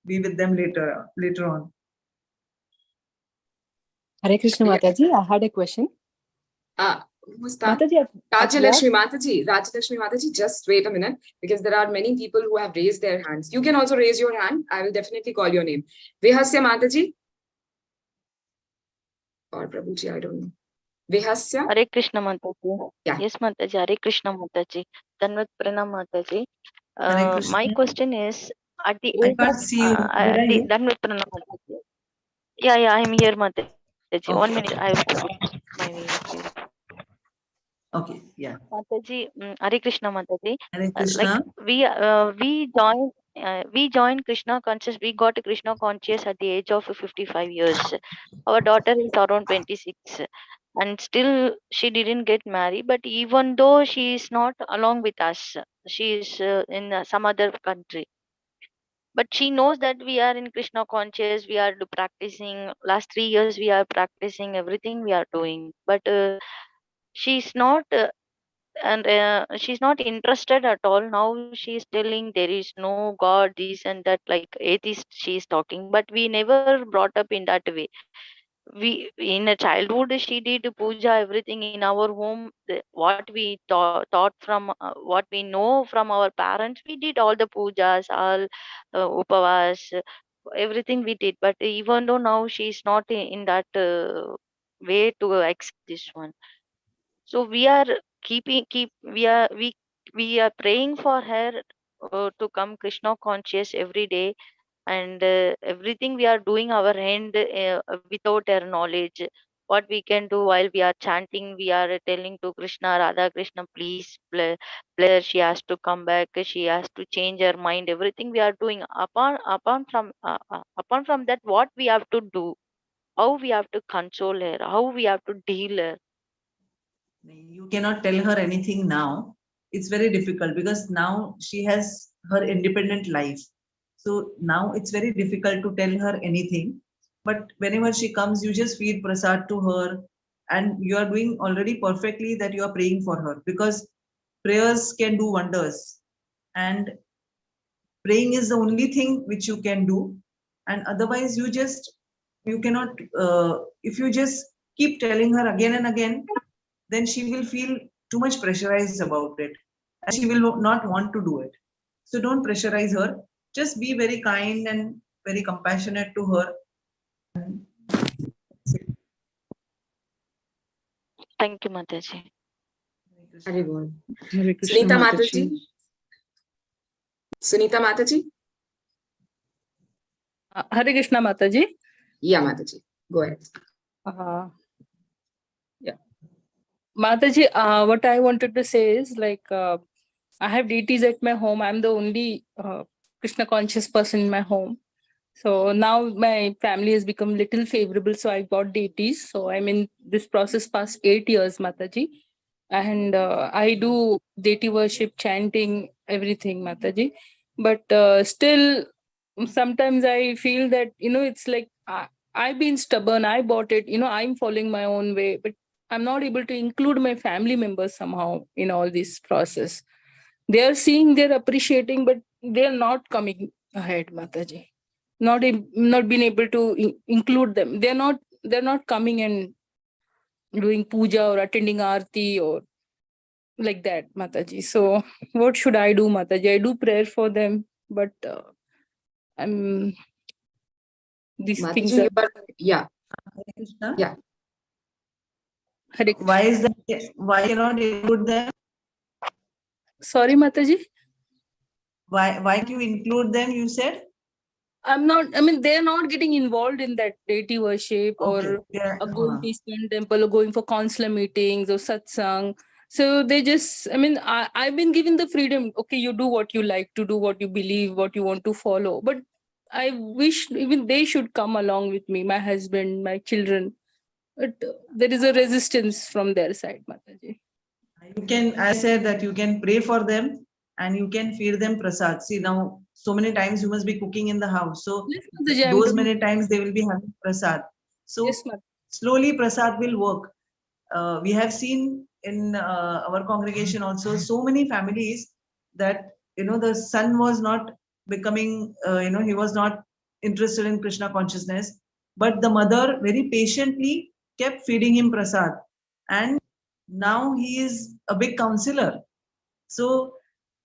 be with them later on. Hare Krishna, Mataji. I had a question. Who's that? Mataji, Rajlakshmi Mataji, just wait a minute, because there are many people who have raised their hands. You can also raise your hand. I will definitely call your name. Vihasya Mataji? Or Prabhuji, I don't know. Vihasya? Hare Krishna Mataji. Yeah. Yes, Mataji. Hare Krishna Mataji. Danvat Pranam Mataji. My question is, at the age I can't see you. Danvat Pranam Mataji. Yeah, I am here, Mataji. 1 minute. I will put my name, please. Okay, yeah. Mataji, Hare Krishna Mataji. Hare Like Krishna. we joined Krishna conscious. We got Krishna conscious at the age of 55 years. Our daughter is around 26, and still she didn't get married. But even though she is not along with us, she is in some other country. But she knows that we are in Krishna conscious. We are practicing. Last 3 years we are practicing everything we are doing. But she's not. And she's not interested at all. Now she's telling there is no god, this and that, like atheist she is talking, but we never brought up in that way. We in a childhood she did puja, everything in our home. What we taught from what we know from our parents, we did all the pujas, all upavas, everything we did. But even though now she's not in that way to accept this one, so we are we are praying for her to come Krishna conscious every day, and everything we are doing our hand without her knowledge. What we can do while we are chanting, we are telling to Krishna, Radha Krishna, please bless her. She has to come back. She has to change her mind. Everything we are doing. Upon from that, what we have to do, how we have to console her, how we have to deal her. You cannot tell her anything now. It's very difficult because now she has her independent life. So now it's very difficult to tell her anything. But whenever she comes, you just feed prasad to her, and you are doing already perfectly that you are praying for her, because prayers can do wonders. And praying is the only thing which you can do. And otherwise, you cannot, if you just keep telling her again and again, then she will feel too much pressurized about it, and she will not want to do it. So don't pressurize her. Just be very kind and very compassionate to her. Thank you, Mataji. Haribol. Hare Krishna Sunita Mataji. Mataji. Sunita Mataji. Hare Krishna Mataji. Yeah, Mataji. Go ahead. Yeah. Mataji, what I wanted to say is like, I have deities at my home. I'm the only Krishna conscious person in my home. So now my family has become little favorable. So I got deities. So I'm in this process past 8 years, Mataji. And I do deity worship, chanting, everything, Mataji. But still, sometimes I feel that, it's like I've been stubborn. I bought it, I'm following my own way, but I'm not able to include my family members somehow in all this process. They are seeing, they're appreciating, but they're not coming ahead, Mataji. Not being able to include them. They're not coming and doing puja or attending aarti or like that, Mataji. So what should I do, Mataji? I do prayer for them, but I'm these Mataji, things are. Yeah. Hare Krishna. Yeah. Hare Why is that? Why cannot include them? Sorry, Mataji. Why can't you include them? You said. They're not getting involved in that deity worship or going to ISKCON temple or going for counselor meetings or satsang. So they just, I've been given the freedom. Okay, you do what you like to do, what you believe, what you want to follow. But I wish even they should come along with me, my husband, my children. But there is a resistance from their side, Mataji. You can, I said that you can pray for them and you can feed them prasad. See, now so many times you must be cooking in the house. So Yes, Mataji, those many times they will be having prasad. So yes, slowly prasad will work. We have seen in our congregation also so many families that, the son was not becoming, he was not interested in Krishna consciousness, but the mother very patiently kept feeding him prasad. And now he is a big counselor. So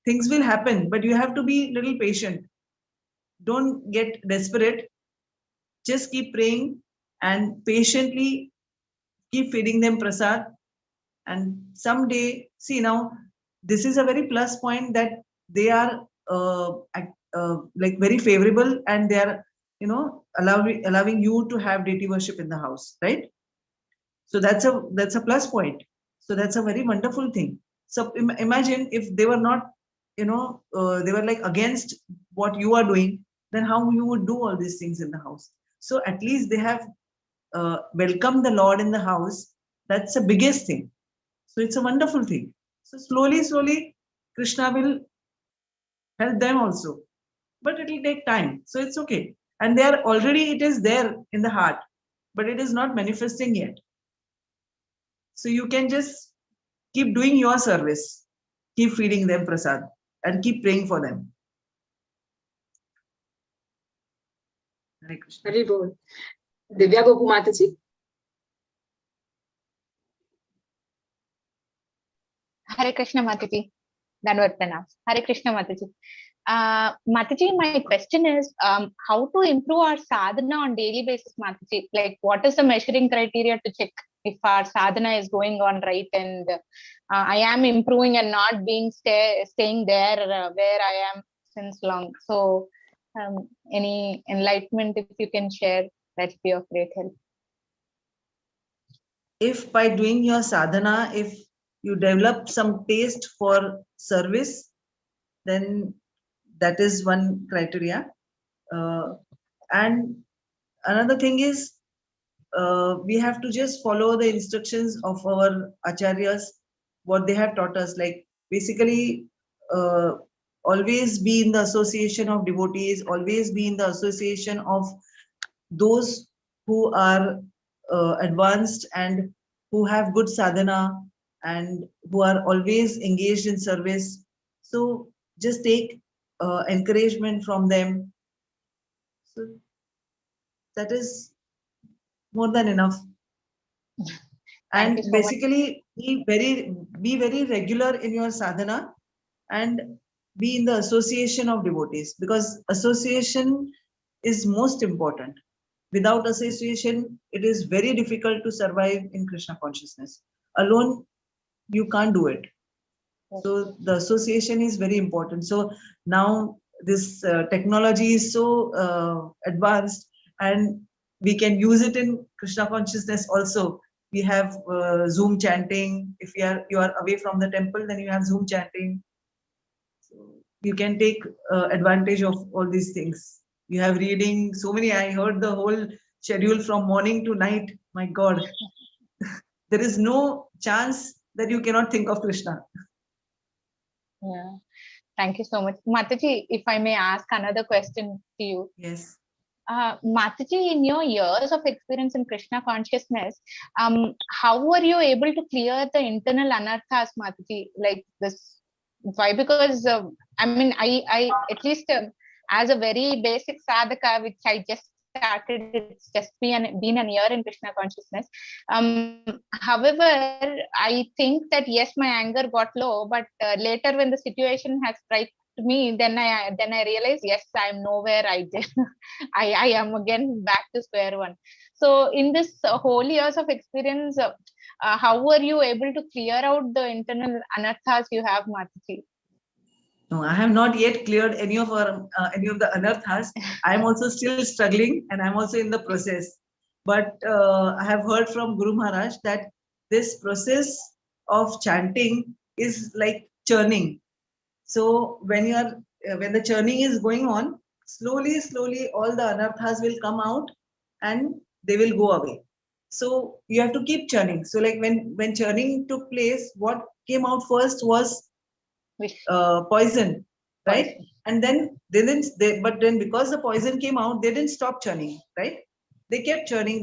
things will happen, but you have to be a little patient. Don't get desperate. Just keep praying and patiently keep feeding them prasad. And someday, see, now this is a very plus point that they are like very favorable, and they are, allowing you to have deity worship in the house, right? So that's a plus point. So that's a very wonderful thing. So imagine if they were not, they were like against what you are doing, then how you would do all these things in the house. So at least they have welcomed the Lord in the house. That's the biggest thing. So it's a wonderful thing. So slowly, Krishna will help them also. But it will take time. So it's okay. And it is there in the heart, but it is not manifesting yet. So you can just keep doing your service, keep feeding them prasad, and keep praying for them. Hare Krishna. Hari Bol. Divya Gopu Mataji. Hare Krishna Mataji. Dandavat pranam. Hare Krishna Mataji. Mataji, my question is how to improve our sadhana on daily basis, Mataji? Like, what is the measuring criteria to check if our sadhana is going on right and I am improving and not being staying there where I am since long? So, any enlightenment if you can share, that'd be of great help. If by doing your sadhana, if you develop some taste for service, then that is one criteria. And another thing is, we have to just follow the instructions of our acharyas, what they have taught us. Like basically, always be in the association of devotees, always be in the association of those who are advanced and who have good sadhana and who are always engaged in service. So just take encouragement from them. So that is more than enough. And so basically be very regular in your sadhana and be in the association of devotees, because association is most important. Without association, it is very difficult to survive in Krishna consciousness. Alone, you can't do it. So the association is very important. So now this technology is so advanced, and we can use it in Krishna consciousness also. We have Zoom chanting. If you are away from the temple, then you have Zoom chanting. So you can take advantage of all these things. You have reading, so many. I heard the whole schedule from morning to night. My God, there is no chance that you cannot think of Krishna. Yeah. Thank you so much. Mataji, if I may ask another question to you. Yes. Mataji, in your years of experience in Krishna consciousness, how were you able to clear the internal anarthas, Mataji? Like this, why? Because I mean, I at least as a very basic sadhaka, which I just started, it's just been a year in Krishna consciousness. However, I think that yes, my anger got low, but later when the situation has struck me, then I realized, yes, I'm nowhere. I am again back to square one. So in this whole years of experience, how were you able to clear out the internal anarthas you have, Mataji? No, I have not yet cleared any of the anarthas. I am also still struggling, and I'm also in the process. But I have heard from Guru Maharaj that this process of chanting is like churning. So when the churning is going on, slowly, all the anarthas will come out and they will go away. So you have to keep churning. So like when churning took place, what came out first was poison, right? And then but then because the poison came out, they didn't stop churning, right? They kept churning,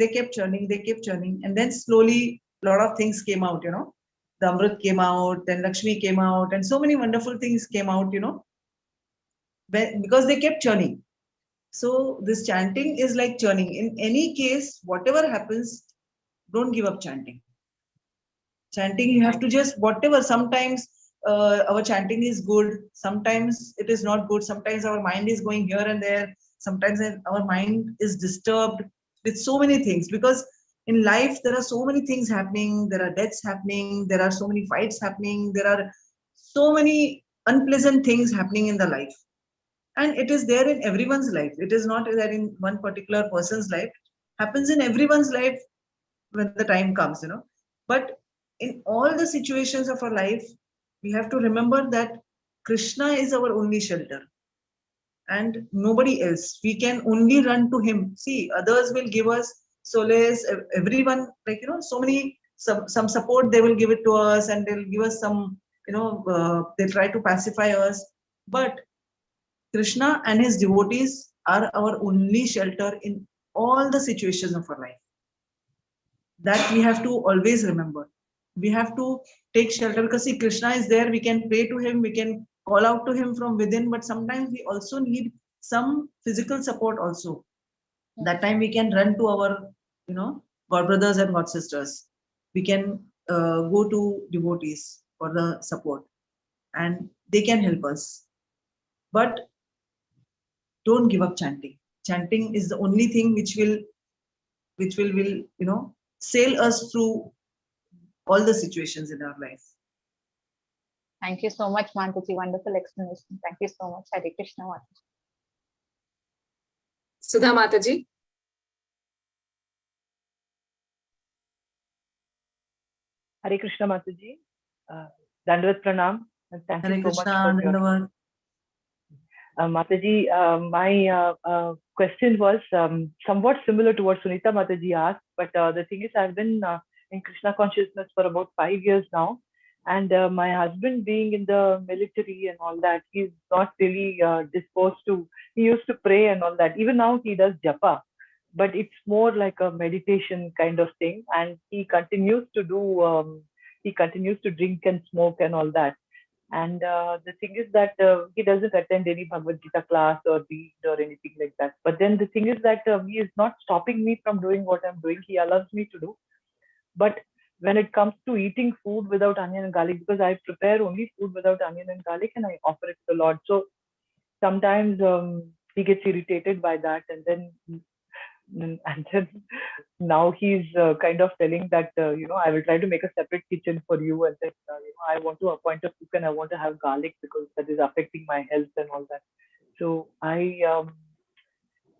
and then slowly a lot of things came out, the Amrit came out, then Lakshmi came out, and so many wonderful things came out, because they kept churning. So this chanting is like churning. In any case, whatever happens, don't give up chanting. Chanting, you have to just whatever. Sometimes our chanting is good, sometimes it is not good, sometimes our mind is going here and there, sometimes our mind is disturbed with so many things, because in life there are so many things happening, there are deaths happening, there are so many fights happening, there are so many unpleasant things happening in the life, and it is there in everyone's life. It is not that in one particular person's life, it happens in everyone's life when the time comes, but in all the situations of our life, we have to remember that Krishna is our only shelter and nobody else. We can only run to him. See, others will give us solace, everyone, like, so many, some support they will give it to us, and they'll give us some, they'll try to pacify us. But Krishna and his devotees are our only shelter in all the situations of our life. That we have to always remember. We have to take shelter, because see, Krishna is there, we can pray to him, we can call out to him from within, but sometimes we also need some physical support also. That time we can run to our, God brothers and God sisters. We can go to devotees for the support, and they can help us. But don't give up chanting. Chanting is the only thing which will sail us through all the situations in our life. Thank you so much, Mataji. Wonderful explanation. Thank you so much. Hare Krishna, Mataji. Sudha Mataji. Hare Krishna, Mataji. Dandavat Pranam. And thank Hare you so Krishna, much for your... Mataji, my question was somewhat similar to what Sunita Mataji asked, but the thing is, I've been in Krishna consciousness for about 5 years now, and my husband being in the military and all that, he's not really disposed to, he used to pray and all that. Even now he does japa, but it's more like a meditation kind of thing, and he continues to do, he continues to drink and smoke and all that. And the thing is that he doesn't attend any Bhagavad Gita class or read or anything like that. But then the thing is that he is not stopping me from doing what I'm doing. He allows me to do. But when it comes to eating food without onion and garlic, because I prepare only food without onion and garlic and I offer it to the Lord. So sometimes he gets irritated by that. And then now he's kind of telling that, I will try to make a separate kitchen for you. And then, I want to appoint a cook and I want to have garlic because that is affecting my health and all that. So I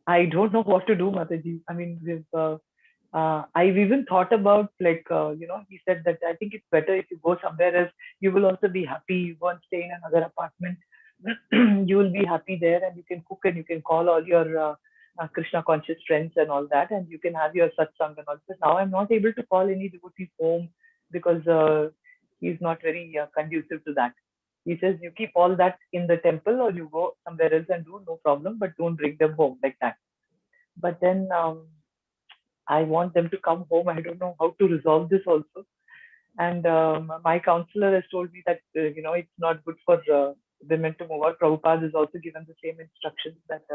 don't know what to do, Mataji. I mean, I've even thought about, like, he said that I think it's better if you go somewhere else. You will also be happy. You won't stay in another apartment. You will be happy there, and you can cook and you can call all your Krishna conscious friends and all that, and you can have your satsang and all. But now I'm not able to call any devotees home because he's not very conducive to that. He says you keep all that in the temple or you go somewhere else and do, no problem, but don't bring them home like that. But then I want them to come home. I don't know how to resolve this also. And my counselor has told me that, it's not good for women to move out. Prabhupada has also given the same instructions that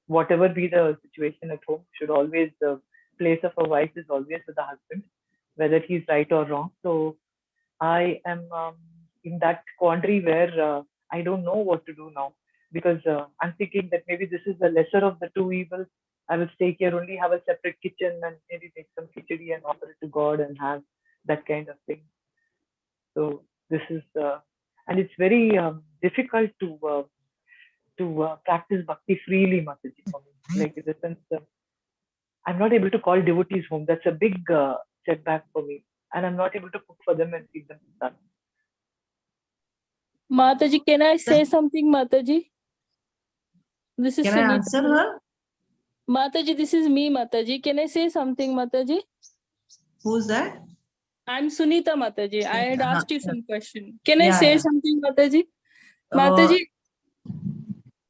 whatever be the situation at home, should always, the place of a wife is always with the husband, whether he's right or wrong. So I am in that quandary where I don't know what to do now, because I'm thinking that maybe this is the lesser of the two evils. I will stay here, only have a separate kitchen and maybe make some khichdi and offer it to God and have that kind of thing. So this is, and it's very difficult to practice bhakti freely, Mataji, for me. Like in the sense, I'm not able to call devotees home. That's a big setback for me. And I'm not able to cook for them and feed them that. Mataji, can I say something, Mataji? This is Can I answer her? Mataji, this is me, Mataji. Can I say something, Mataji? Who's that? I'm Sunita, Mataji. I had asked you some question. Can I Yeah, say yeah. something, Mataji? Mataji.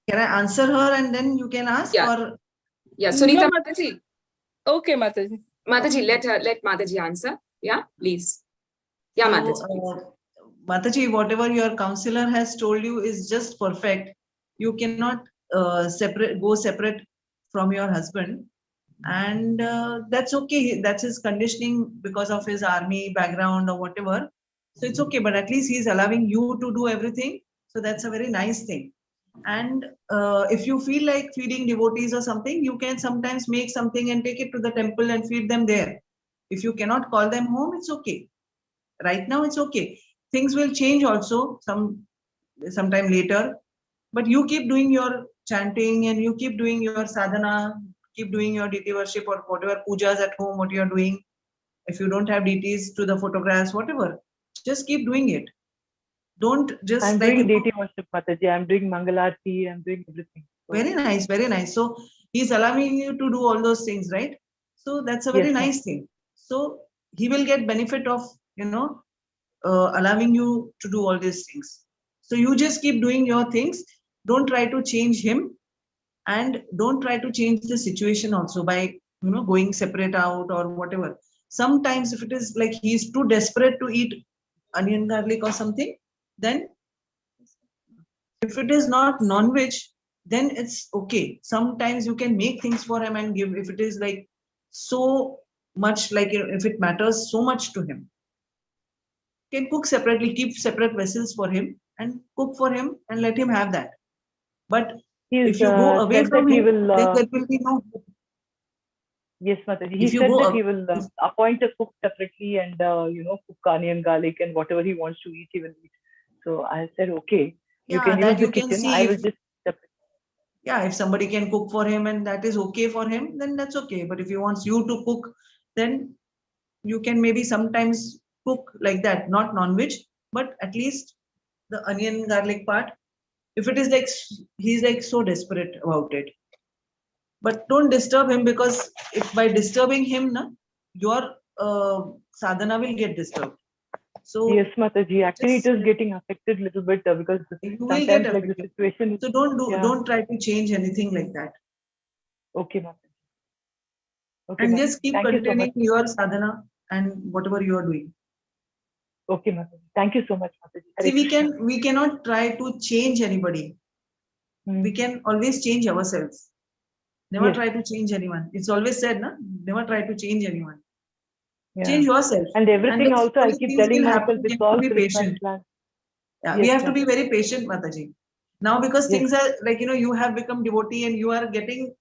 Can I answer her and then you can ask? Yeah. Or Yeah, Sunita No, Mataji. Okay, Mataji. Mataji, let Mataji answer. Yeah, please. Yeah, so, Mataji. Mataji, whatever your counselor has told you is just perfect. You cannot go separate from your husband, and that's okay. That's his conditioning because of his army background or whatever. So it's okay, but at least he's allowing you to do everything. So that's a very nice thing. And if you feel like feeding devotees or something, you can sometimes make something and take it to the temple and feed them there. If you cannot call them home, it's okay. Right now, it's okay. Things will change also sometime later. But you keep doing your chanting and you keep doing your sadhana, keep doing your deity worship or whatever pujas at home, what you're doing. if you don't have deities, to the photographs, whatever. Just keep doing it. Don't just I'm like, doing deity worship, Mataji. I'm doing Mangalarti. I'm doing everything. So, very nice, very nice. So he's allowing you to do all those things, right? So that's a very Yes, ma'am. nice thing. So he will get benefit of, allowing you to do all these things. So you just keep doing your things. Don't try to change him, and don't try to change the situation also by, going separate out or whatever. Sometimes if it is like he's too desperate to eat onion garlic or something, then if it is not non-veg, then it's okay. Sometimes you can make things for him and give, if it is like so much, like if it matters so much to him. You can cook separately, keep separate vessels for him and cook for him and let him have that. But He's if you go away said from that he him, will. then there will be no. Yes, Mataji. He If you said go that up, he will appoint a cook separately and cook onion garlic and whatever he wants to eat, he will eat. So I said, okay, you yeah, can use that the you can kitchen. see I will if, just separate. yeah, if somebody can cook for him and that is okay for him, then that's okay. But if he wants you to cook, then you can maybe sometimes cook like that, not non-veg, but at least the onion garlic part. If it is like he's like so desperate about it, but don't disturb him, because if by disturbing him, your sadhana will get disturbed. So Yes, Mataji. Actually, it just, is getting affected a little bit because you will get sometimes like the affected. situation. So Yeah. don't try to change anything like that. Okay, Mataji. Okay, And Mataji. just keep Thank you so continuing much. your sadhana and whatever you are doing. Okay, Mataji. Thank you so much, Mataji. See, Hare Krishna. we cannot try to change anybody. We can always change ourselves. Never Yes. try to change anyone. It's always said, na? Never try to change anyone. Yeah. Change yourself. And everything then also, I slowly keep things telling will myself, happen. it's You have all to be Krishna's patient. plan. Yeah, Yes, we have to ma'am. be very patient, Mataji. Now, because Yes. things are like, you have become devotee and you are getting,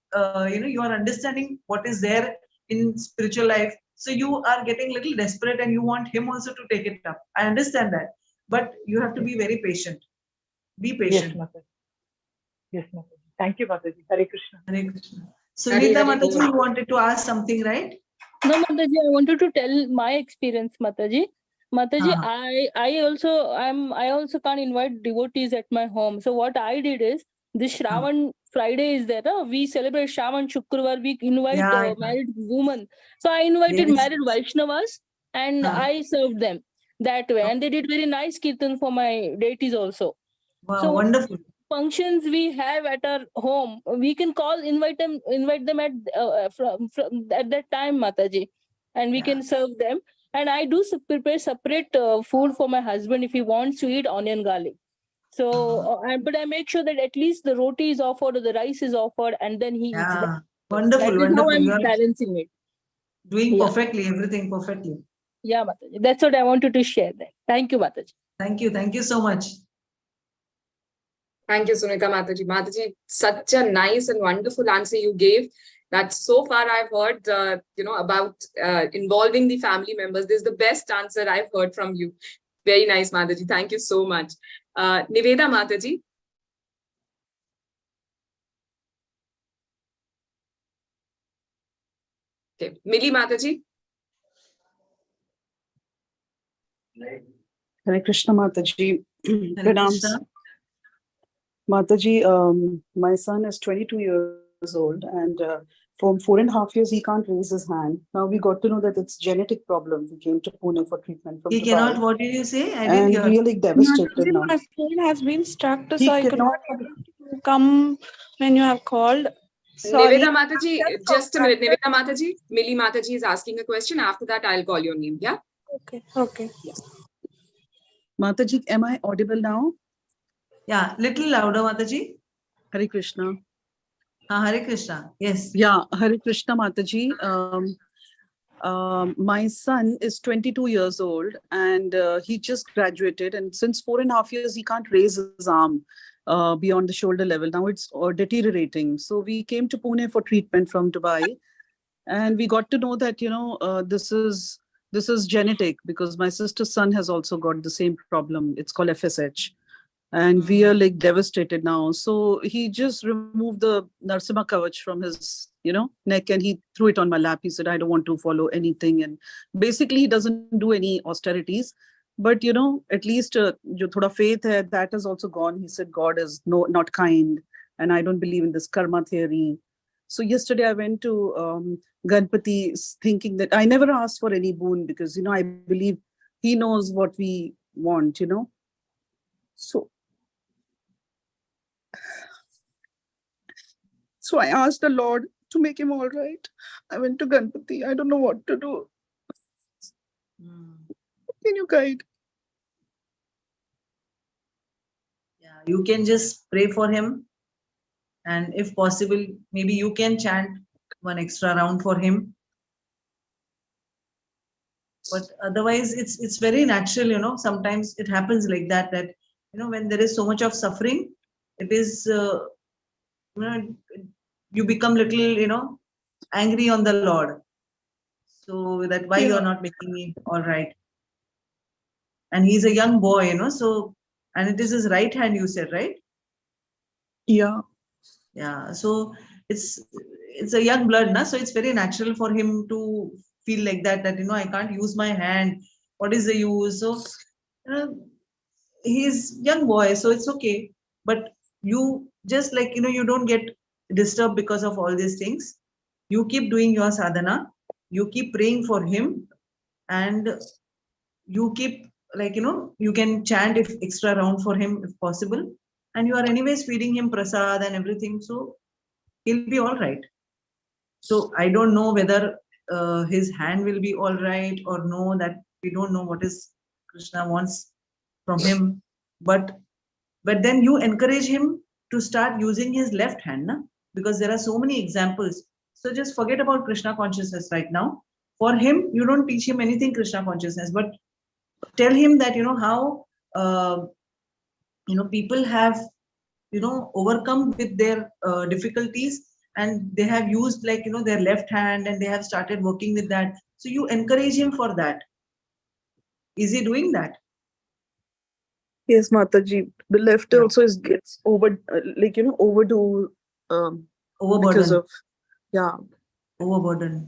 you are understanding what is there in spiritual life. So you are getting little desperate and you want him also to take it up. I understand that. But you have to be very patient. Be Yes, patient. Mataji. Yes, Mataji. Thank you, Mataji. Hare Krishna. Hare Krishna. So, Hare Nita Hare Mataji, Bol. you wanted to ask something, right? No, Mataji, I wanted to tell my experience, Mataji. Mataji, Uh-huh. I also can't invite devotees at my home. So what I did is, this Shravan Friday is there. We celebrate Shravan Shukravar. We invite Yeah. married women. So I invited Yes. married Vaishnavas and I served them that way. And they did very nice kirtan for my deities also. Wow, So wonderful. functions we have at our home, we can invite them at from at that time, Mataji, and we can serve them. And I do prepare separate food for my husband if he wants to eat onion garlic. So, but I make sure that at least the roti is offered or the rice is offered, and then he eats that. Yeah. That Wonderful, is how wonderful. You I'm are balancing it. doing Yeah, perfectly, everything perfectly. yeah, Mataji. That's what I wanted to share. That. Thank you, Mataji. Thank you. Thank you so much. Thank you, Sunita Mataji. Mataji, such a nice and wonderful answer you gave. That so far I've heard, about involving the family members. This is the best answer I've heard from you. Very nice, Mataji. Thank you so much. Niveda Mataji. Okay, Mili Mataji. Hare Krishna Mataji. Hare Pranams. Krishna. Mataji, my son is 22 years old and from 4.5 years, he can't raise his hand. Now we got to know that it's genetic problem. We came to Pune for treatment from He Dubai. Cannot, what did you say? I didn't And hear. really devastated now. My phone has been stuck, He so I could cannot. not come when you have called. Sorry. Niveda Mataji, just a minute. Niveda Mataji, Mili Mataji is asking a question. After that, I'll call your name. Yeah? Okay. Okay. Yeah. Mataji, am I audible now? Yeah, little louder, Mataji. Hare Krishna. Hare Krishna. Yes. Yeah, Hare Krishna Mataji. My son is 22 years old and he just graduated, and since 4.5 years he can't raise his arm beyond the shoulder level. Now it's deteriorating. So we came to Pune for treatment from Dubai, and we got to know that this is genetic, because my sister's son has also got the same problem. It's called FSH. and we are like devastated now. So he just removed the Narsimha Kavach from his, neck, and he threw it on my lap. He said, I don't want to follow anything. And basically he doesn't do any austerities. But, at least jo thoda faith hai, that has also gone. He said, God is not kind. And I don't believe in this karma theory. So yesterday I went to Ganpati thinking that I never asked for any boon because, I believe he knows what we want, So I asked the Lord to make him all right. I went to Ganpati. I don't know what to do. Can you guide? Yeah, you can just pray for him. And if possible, maybe you can chant one extra round for him. But otherwise, it's very natural, sometimes it happens like that, when there is so much of suffering, it is, you become little, angry on the Lord. So that why you're not making me all right. And he's a young boy, so, and it is his right hand, you said, right? Yeah. Yeah. So it's a young blood, na? So it's very natural for him to feel like that, I can't use my hand. What is the use? So, he's young boy, so it's okay. But you just you don't get disturbed because of all these things. You keep doing your sadhana, you keep praying for him, and you keep you can chant if extra round for him if possible. And you are anyways feeding him prasad and everything, so he'll be all right. So I don't know whether his hand will be all right or no, that we don't know what is Krishna wants from him. But then you encourage him to start using his left hand, na? Because there are so many examples. So just forget about Krishna consciousness right now. For him, you don't teach him anything Krishna consciousness, but tell him that, how, people have, overcome with their difficulties, and they have used their left hand, and they have started working with that. So you encourage him for that. Is he doing that? Yes, Mataji. The left also gets overdo because of overburden.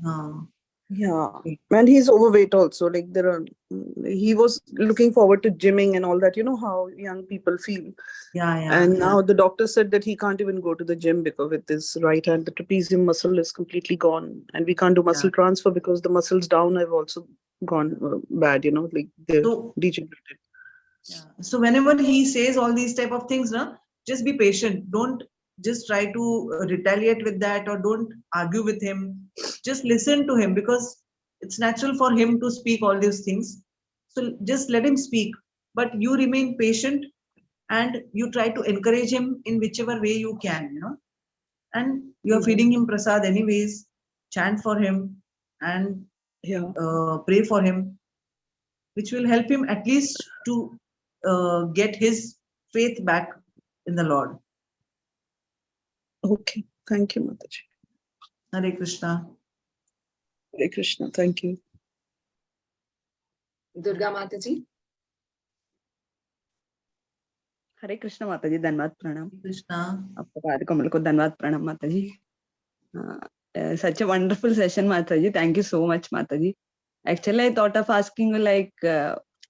Yeah, and he's overweight also. He was looking forward to gymming and all that. You know how young people feel. And now the doctor said that he can't even go to the gym because with his right hand, the trapezium muscle is completely gone, and we can't do muscle transfer because the muscles down have also gone bad. They're degenerated. Yeah. So whenever he says all these type of things, just be patient. Don't just try to retaliate with that, or don't argue with him. Just listen to him, because it's natural for him to speak all these things. So just let him speak, but you remain patient, and you try to encourage him in whichever way you can, and you're feeding him prasad anyways. Chant for him and pray for him, which will help him at least to get his faith back in the Lord. Okay. Thank you, Mataji. Hare Krishna. Hare Krishna. Thank you. Durga Mataji. हरे कृष्ण माता जी, धन्यवाद प्रणाम। कृष्णा, आपको कार्यक्रम को धन्यवाद प्रणाम माता जी। Such a wonderful session, माता जी. Thank you so much, माता जी. Actually, I thought of asking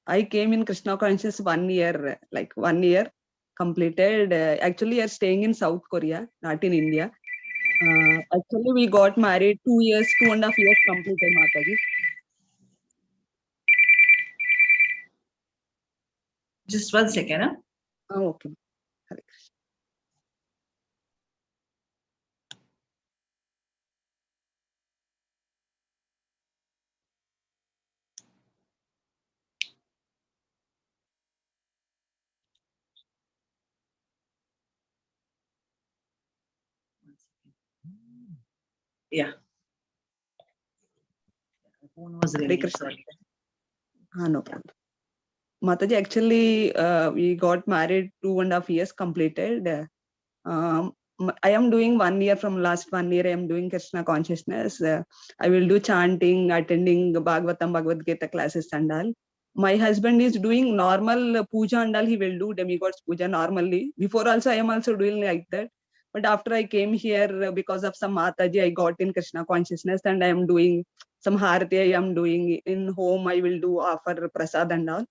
I came in Krishna conscious 1 year, 1 year completed. Actually, we are staying in South Korea, not in India. Actually, we got married 2 years, 2.5 years completed, माता जी. Just 1 second. Huh? Okay. Yeah. The phone was ringing. Sorry. No problem. Mataji, actually, we got married 2.5 years completed. I am doing 1 year from last 1 year. I am doing Krishna consciousness. I will do chanting, attending Bhagavatam, Bhagavad Gita classes and all. my husband is doing normal puja and all, he will do demigods puja normally. Before also I am also doing like that. But after I came here, because of some Mataji, I got in Krishna consciousness and I am doing some Harati I am doing in home. I will do offer prasad and all.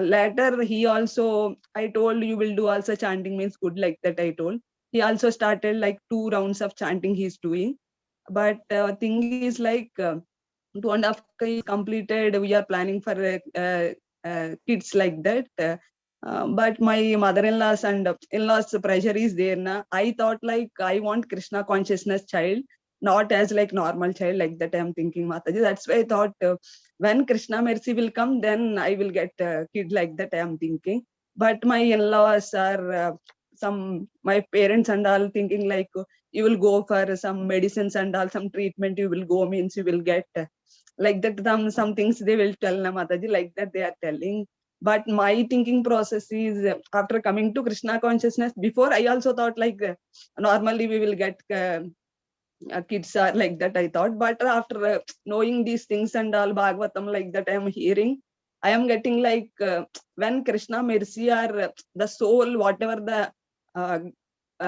Later he also, I told you will do also chanting means good, like that I told. He also started like 2 rounds of chanting he's doing. But thing is like 2.5 is completed. We are planning for kids like that. But my mother-in-law's and in-laws pressure is there now. I thought like I want Krishna consciousness child, not as like normal child, like that I'm thinking, Mataji. That's why I thought when Krishna mercy will come, then I will get a kid, like that I am thinking. But my in-laws are my parents and all thinking like you will go for some medicines and all, some treatment you will go, means you will get like that. Some things they will tell na Mataji, like that they are telling. But my thinking process is after coming to Krishna consciousness, before I also thought like normally we will get kids are like that, I thought. But after knowing these things and all Bhagavatam, like that I am hearing, I am getting like when Krishna mercy or the soul, whatever the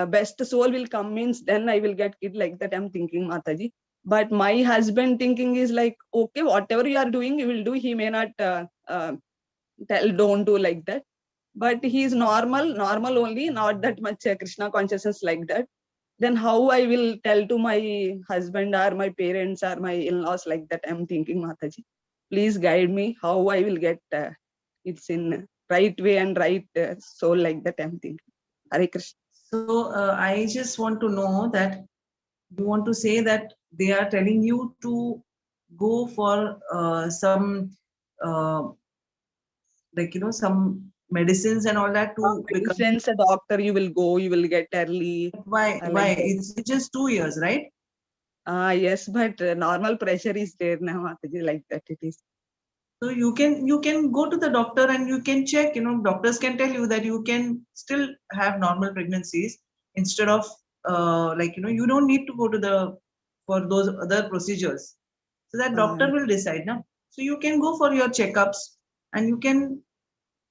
best soul will come, means then I will get kid, like that I'm thinking, Mataji. But my husband thinking is like, okay, whatever you are doing, you will do. He may not tell, don't do, like that. But he is normal only, not that much Krishna consciousness like that. Then how I will tell to my husband or my parents or my in-laws, like that I'm thinking, Mataji. Please guide me how I will get it's in right way and right soul, like that I'm thinking. Hare Krishna. So I just want to know that you want to say that they are telling you to go for some like some medicines and all that to become. Since a doctor, you will go, you will get early. Why? Like It's just 2 years, right? Yes, but normal pressure is there now, Mataji, like that it is. So you can go to the doctor and you can check. Doctors can tell you that you can still have normal pregnancies instead of you don't need to go to for those other procedures. So that doctor will decide now. So you can go for your checkups and you can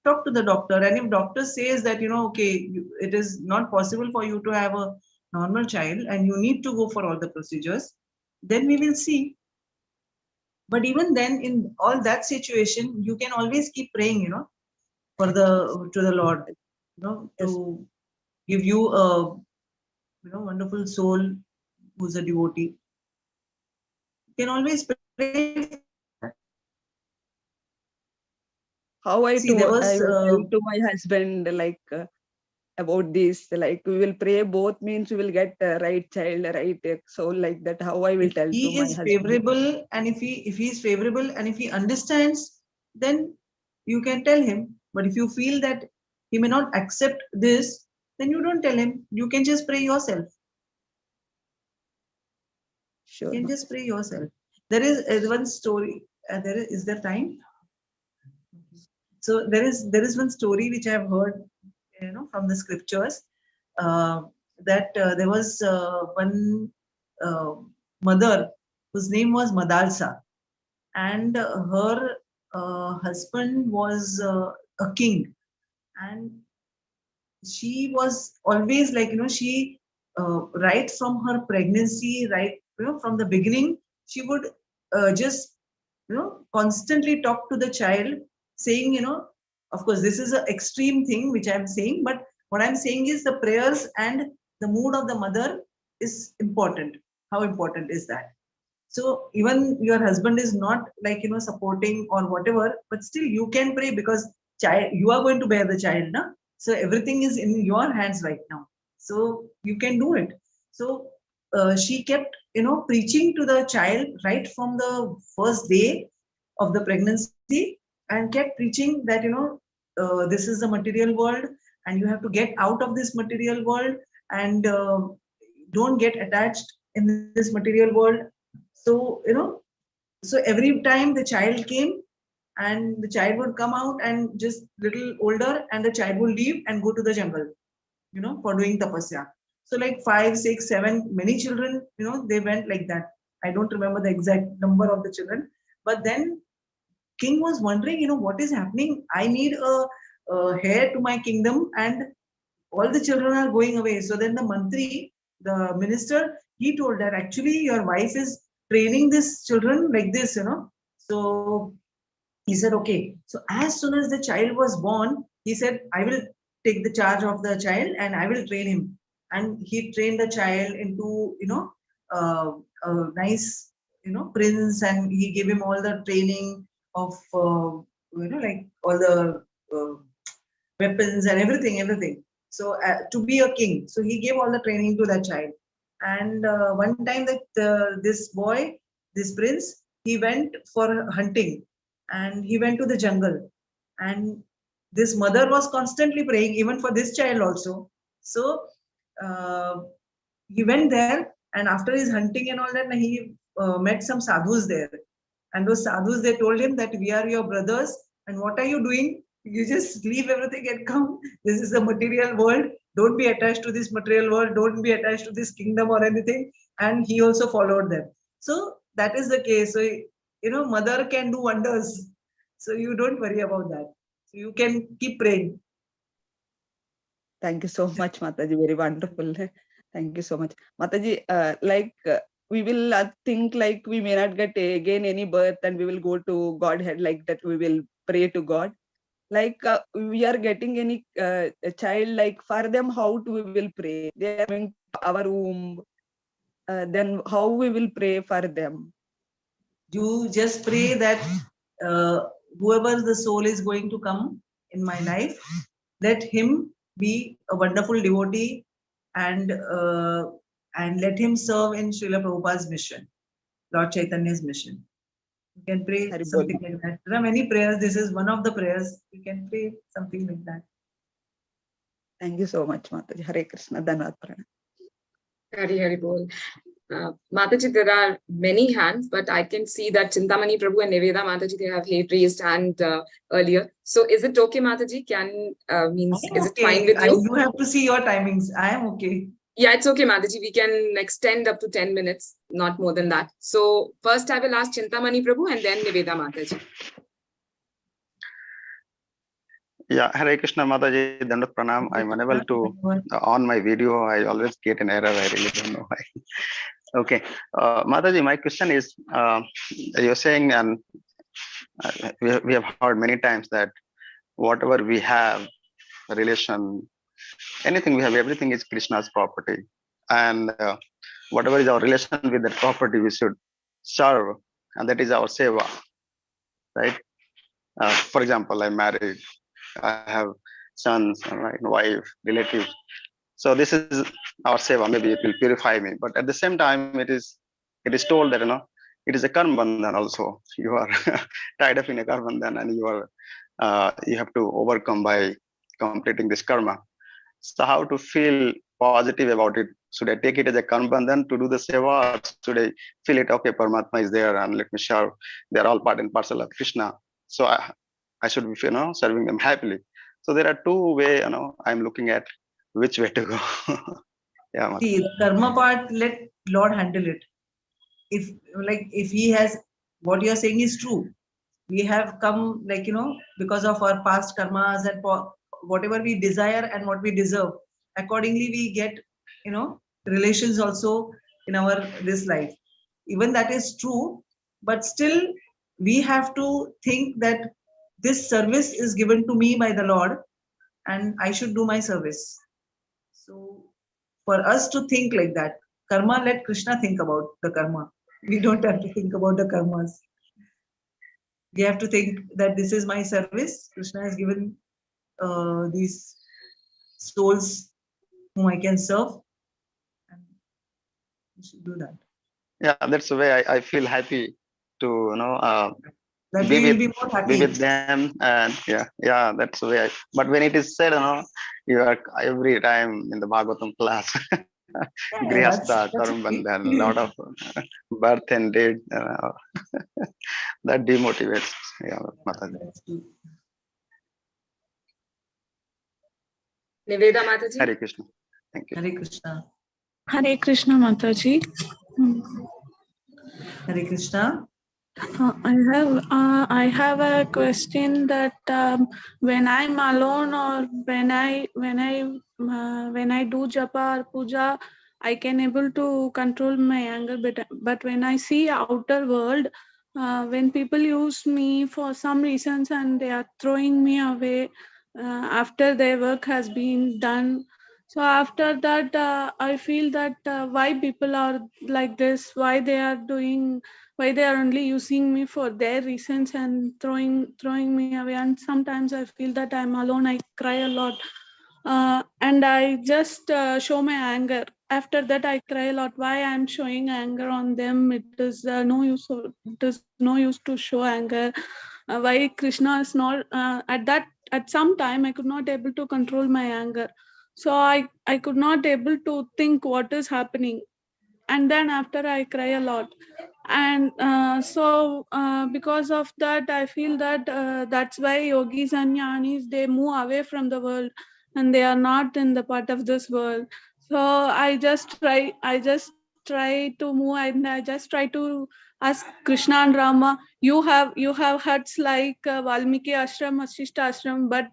talk to the doctor. And if doctor says that okay, it is not possible for you to have a normal child and you need to go for all the procedures, then we will see. But even then, in all that situation, you can always keep praying, to the Lord, to give you a wonderful soul who's a devotee. You can always pray. How I See, there will was tell to my husband like about this, like we will pray both, means we will get right child, right soul, like that. How I will tell to he my is husband. favorable, and if he is favorable and if he understands, then you can tell him. But if you feel that he may not accept this, then you don't tell him. You can just pray yourself. Sure. You can just pray yourself. There is one story. Is there time? So there is one story which I have heard, from the scriptures, that there was one mother whose name was Madalsa, and her husband was a king, and she was always like she right from her pregnancy, right from the beginning, she would just constantly talk to the child, saying of course this is an extreme thing which I'm saying, but what I'm saying is the prayers and the mood of the mother is important. How important is that? So even your husband is not like supporting or whatever, but still you can pray, because child, you are going to bear the child, na? So everything is in your hands right now, so you can do it. So she kept preaching to the child right from the first day of the pregnancy, and kept preaching that this is the material world and you have to get out of this material world, and don't get attached in this material world. So so every time the child came, and the child would come out and just little older, and the child would leave and go to the jungle, for doing tapasya. So like 5, 6, 7, many children, they went like that. I don't remember the exact number of the children, but then king was wondering, what is happening? I need a heir to my kingdom, and all the children are going away. So then the mantri, the minister, he told that actually your wife is training these children like this, So he said, okay. So as soon as the child was born, he said, I will take the charge of the child and I will train him. And he trained the child into, a nice, prince, and he gave him all the training of, like all the weapons and everything. So to be a king, so he gave all the training to that child. And one time that this boy, this prince, he went for hunting, and he went to the jungle, and this mother was constantly praying even for this child also. So he went there, and after his hunting and all that, he met some sadhus there, and those sadhus, they told him that we are your brothers, and what are you doing? You just leave everything and come. This is the material world. Don't be attached to this material world. Don't be attached to this kingdom or anything. And he also followed them. So that is the case. So, mother can do wonders. So you don't worry about that. So you can keep praying. Thank you so much, Mataji. Very wonderful. Thank you so much. Mataji, we will think like we may not get again any birth and we will go to Godhead, like that we will pray to God. Like we are getting any a child, like for them, how we will pray? They are going to our womb. Then how we will pray for them? You just pray that whoever the soul is going to come in my life, let him be a wonderful devotee, and let him serve in Srila Prabhupada's mission, Lord Chaitanya's mission. You can pray something like that. There are many prayers. This is one of the prayers. You can pray something like that. Thank you so much, Mataji. Hare Krishna. Dhanavad Pranam. Hari Bol. Mataji, there are many hands, but I can see that Chintamani Prabhu and Neveda Mataji, they have raised hand earlier. So is it okay, Mataji? Is it fine with you? You have to see your timings. I am okay. Yeah, it's okay, Mataji. We can extend up to 10 minutes, not more than that. So first I will ask Chintamani Prabhu and then Neveda Mataji. Yeah, Hare Krishna, Mataji, Dhanavad Pranam. I'm unable to on my video. I always get an error. I really don't know why. Okay, Mataji, my question is, you're saying, and we have heard many times that whatever we have, relation, anything we have, everything is Krishna's property. And whatever is our relation with that property, we should serve, and that is our seva, right? For example, I'm married, I have sons, right, wife, relatives. So this is our seva. Maybe it will purify me, but at the same time, it is told that it is a karma bandhan also. You are tied up in a karma bandhan, and you have to overcome by completing this karma. So how to feel positive about it? Should I take it as a karma bandhan to do the seva, or should I feel it, okay, Paramatma is there and let me serve? They are all part and parcel of Krishna. So I should be, serving them happily. So there are two ways, I'm looking at which way to go. Yeah. See, the karma part, let Lord handle it. If he has, what you are saying is true. We have come, because of our past karmas and whatever we desire and what we deserve. Accordingly, we get, relations also in this life. Even that is true, but still we have to think that this service is given to me by the Lord, and I should do my service. So for us to think like that, karma, let Krishna think about the karma. We don't have to think about the karmas. We have to think that this is my service. Krishna has given these souls whom I can serve, and we should do that. Yeah, that's the way I feel happy to that be with them, and yeah, that's the way. But when it is said, you are every time in the Bhagavatam class, Grihastha, Karma Bandhan, a lot of birth and death, that demotivates. Yeah, Mataji. Neveda Mataji. Hare Krishna. Thank you. Hare Krishna. Hare Krishna, Mataji. Hare Krishna. I have a question that when I'm alone or when I do japa or puja, I can able to control my anger. But when I see outer world, when people use me for some reasons and they are throwing me away after their work has been done. So after that, I feel that why people are like this, why they are only using me for their reasons and throwing me away. And sometimes I feel that I'm alone, I cry a lot, and I just show my anger. After that I cry a lot, why I'm showing anger on them. It is no use, it is no use to show anger. Why Krishna is not at some time I could not able to control my anger. So I could not able to think what is happening, and then after I cry a lot. And because of that I feel that that's why yogis and jnanis, they move away from the world and they are not in the part of this world. So I just try to move, and I just try to ask Krishna and Rama, you have huts like Valmiki ashram, Vasishtha ashram, but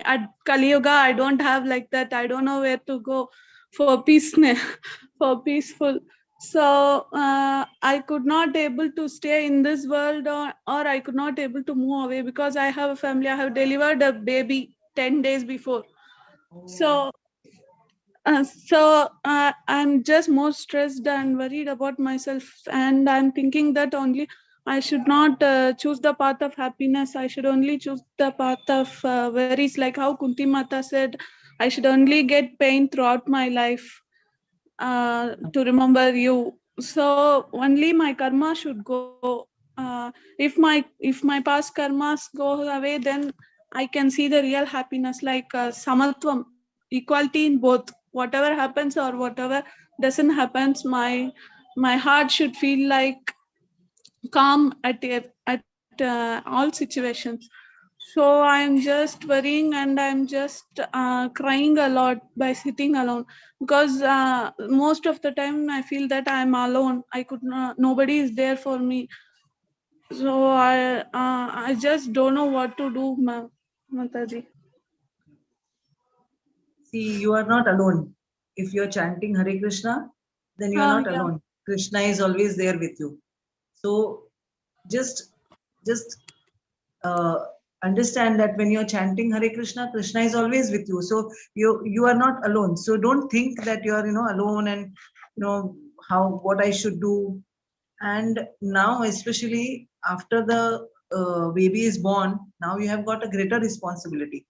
at Kali Yuga I don't have like that. I don't know where to go for peace for peaceful. So I could not able to stay in this world, or I could not able to move away because I have a family. I have delivered a baby 10 days before. So I'm just more stressed and worried about myself, and I'm thinking that only I should not choose the path of happiness. I should only choose the path of worries, like how Kunti Mata said, I should only get pain throughout my life to remember you. So only my karma should go. If my past karmas go away, then I can see the real happiness, like samatvam, equality in both. Whatever happens or whatever doesn't happens, my heart should feel like calm at all situations. So I'm just worrying, and I'm just crying a lot by sitting alone, because most of the time I feel that I'm alone. Nobody is there for me. So I just don't know what to do, Mataji. See, you are not alone. If you're chanting Hare Krishna, then you are not Yeah. alone. Krishna is always there with you. So just uh, understand that when you're chanting Hare Krishna, Krishna is always with you. So you are not alone. So don't think that you are alone and what I should do. And now, especially after the baby is born, now you have got a greater responsibility.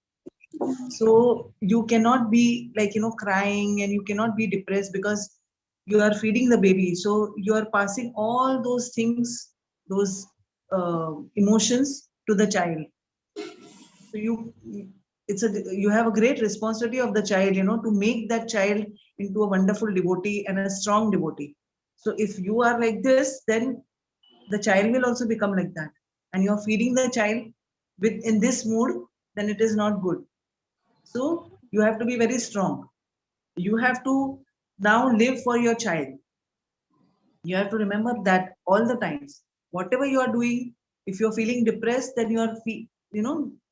So you cannot be like crying, and you cannot be depressed because you are feeding the baby. So you are passing all those things, those emotions to the child. So you have a great responsibility of the child, to make that child into a wonderful devotee and a strong devotee. So if you are like this, then the child will also become like that, and you're feeding the child with in this mood, then it is not good. So you have to be very strong. You have to now live for your child. You have to remember that all the times. Whatever you are doing, if you're feeling depressed, then you are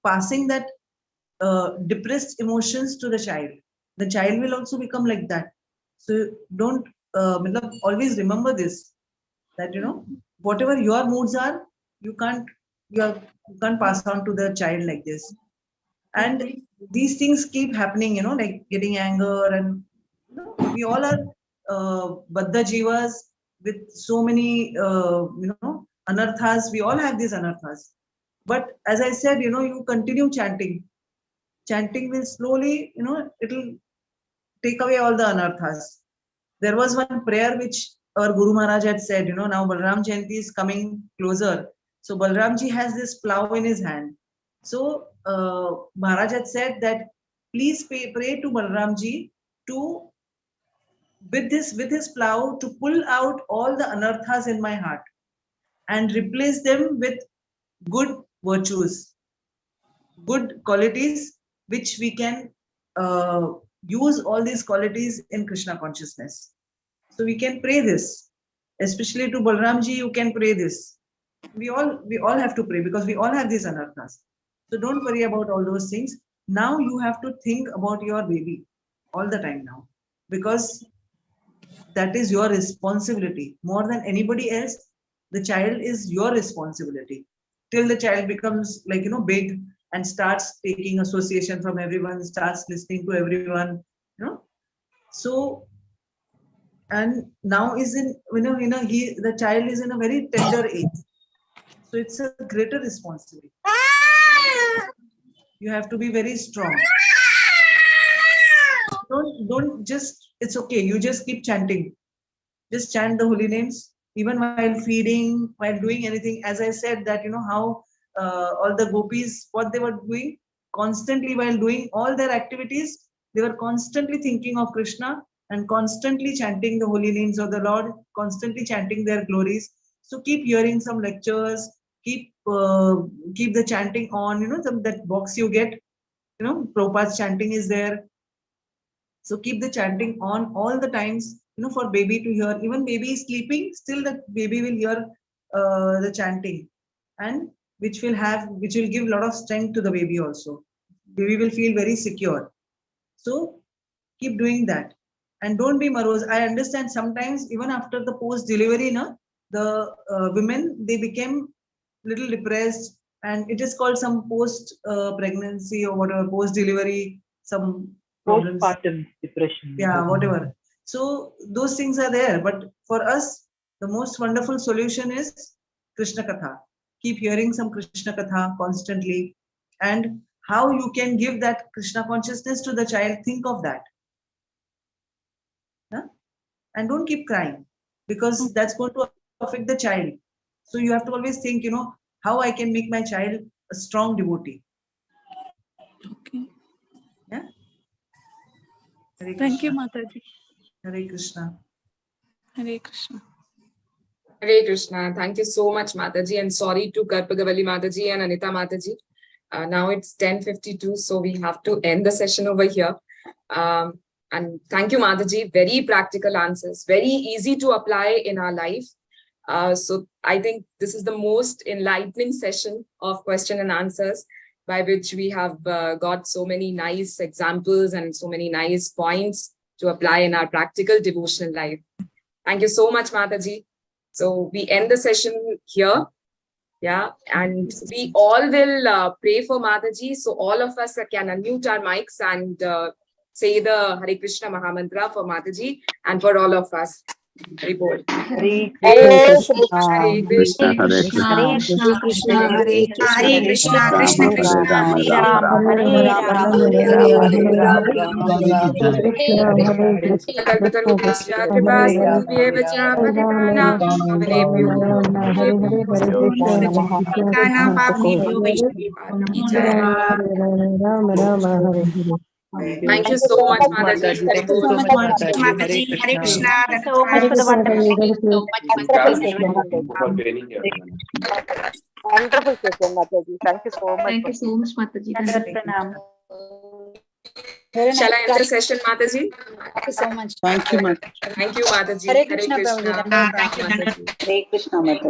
passing that depressed emotions to the child. The child will also become like that. So don't always remember this, that whatever your moods are, you can't you can't pass on to the child like this. And these things keep happening, like getting anger, and we all are baddha jivas with so many anarthas. We all have these anarthas, but as I said, you continue chanting will slowly, it'll take away all the anarthas. There was one prayer which our Guru Maharaj had said, now Balram Jayanti is coming closer. So Balramji has this plow in his hand. So Maharaj had said that please pray to Balramji to with his plow to pull out all the anarthas in my heart and replace them with good virtues, good qualities, which we can use all these qualities in Krishna consciousness. So we can pray this, especially to Balramji, you can pray this. we all have to pray because we all have these anarthas. So don't worry about all those things. Now you have to think about your baby all the time now, because that is your responsibility more than anybody else. The child is your responsibility till the child becomes like, big and starts taking association from everyone, starts listening to everyone, so, and now is in, the child is in a very tender age, so it's a greater responsibility. You have to be very strong. Don't just, it's okay, you just keep chanting, just chant the holy names even while feeding, while doing anything. As I said that, how all the gopis, what they were doing constantly while doing all their activities, they were constantly thinking of Krishna and constantly chanting the holy names of the Lord, constantly chanting their glories. So keep hearing some lectures, keep the chanting on, that box you get, Prabhupada's chanting is there. So keep the chanting on all the times, for baby to hear. Even baby is sleeping, still the baby will hear the chanting, and which will give a lot of strength to the baby also. Baby will feel very secure. So keep doing that. And don't be morose. I understand sometimes even after the post-delivery, the women, they became little depressed, and it is called some post-pregnancy or whatever, post-delivery, some problems. Postpartum depression. Yeah, whatever. So those things are there. But for us, the most wonderful solution is Krishna Katha. Keep hearing some Krishna Katha constantly. And how you can give that Krishna consciousness to the child, think of that. Huh? And don't keep crying, because that's going to affect the child. So you have to always think, how I can make my child a strong devotee. Okay. Yeah. Hare Thank you, Krishna. Mataji. Hare Krishna. Hare Krishna. Hare Krishna. Thank you so much, Mataji. And sorry to Karpagavalli Mataji and Anita Mataji. Now it's 10:52, so we have to end the session over here. And thank you, Mataji. Very practical answers, very easy to apply in our life. So I think this is the most enlightening session of question and answers, by which we have got so many nice examples and so many nice points to apply in our practical devotional life. Thank you so much, Mataji. So we end the session here. Yeah, and we all will pray for Mataji. So all of us can unmute our mics and say the Hare Krishna Mahamantra for Mataji and for all of us. Hare Bol. Hare Hare Krishna, Hare Krishna. Hare Krishna, Hare Krishna, Krishna Krishna, Hare Ram, Hare Ram, Hare Ram, Thank you so much, Mataji. Thank you so much, Mataji. Hare Krishna. Thank you so much for the wonderful teaching. So much Wonderful session, Mataji. Thank you so much. Thank you so much, Mataji. Pranam. Shall I end the session, Mataji? Thank you so much. Thank you, Mataji. Thank you, Mataji. Hare Krishna, Hare Krishna. Prabhuji. Thank you. Hare Krishna, Mataji.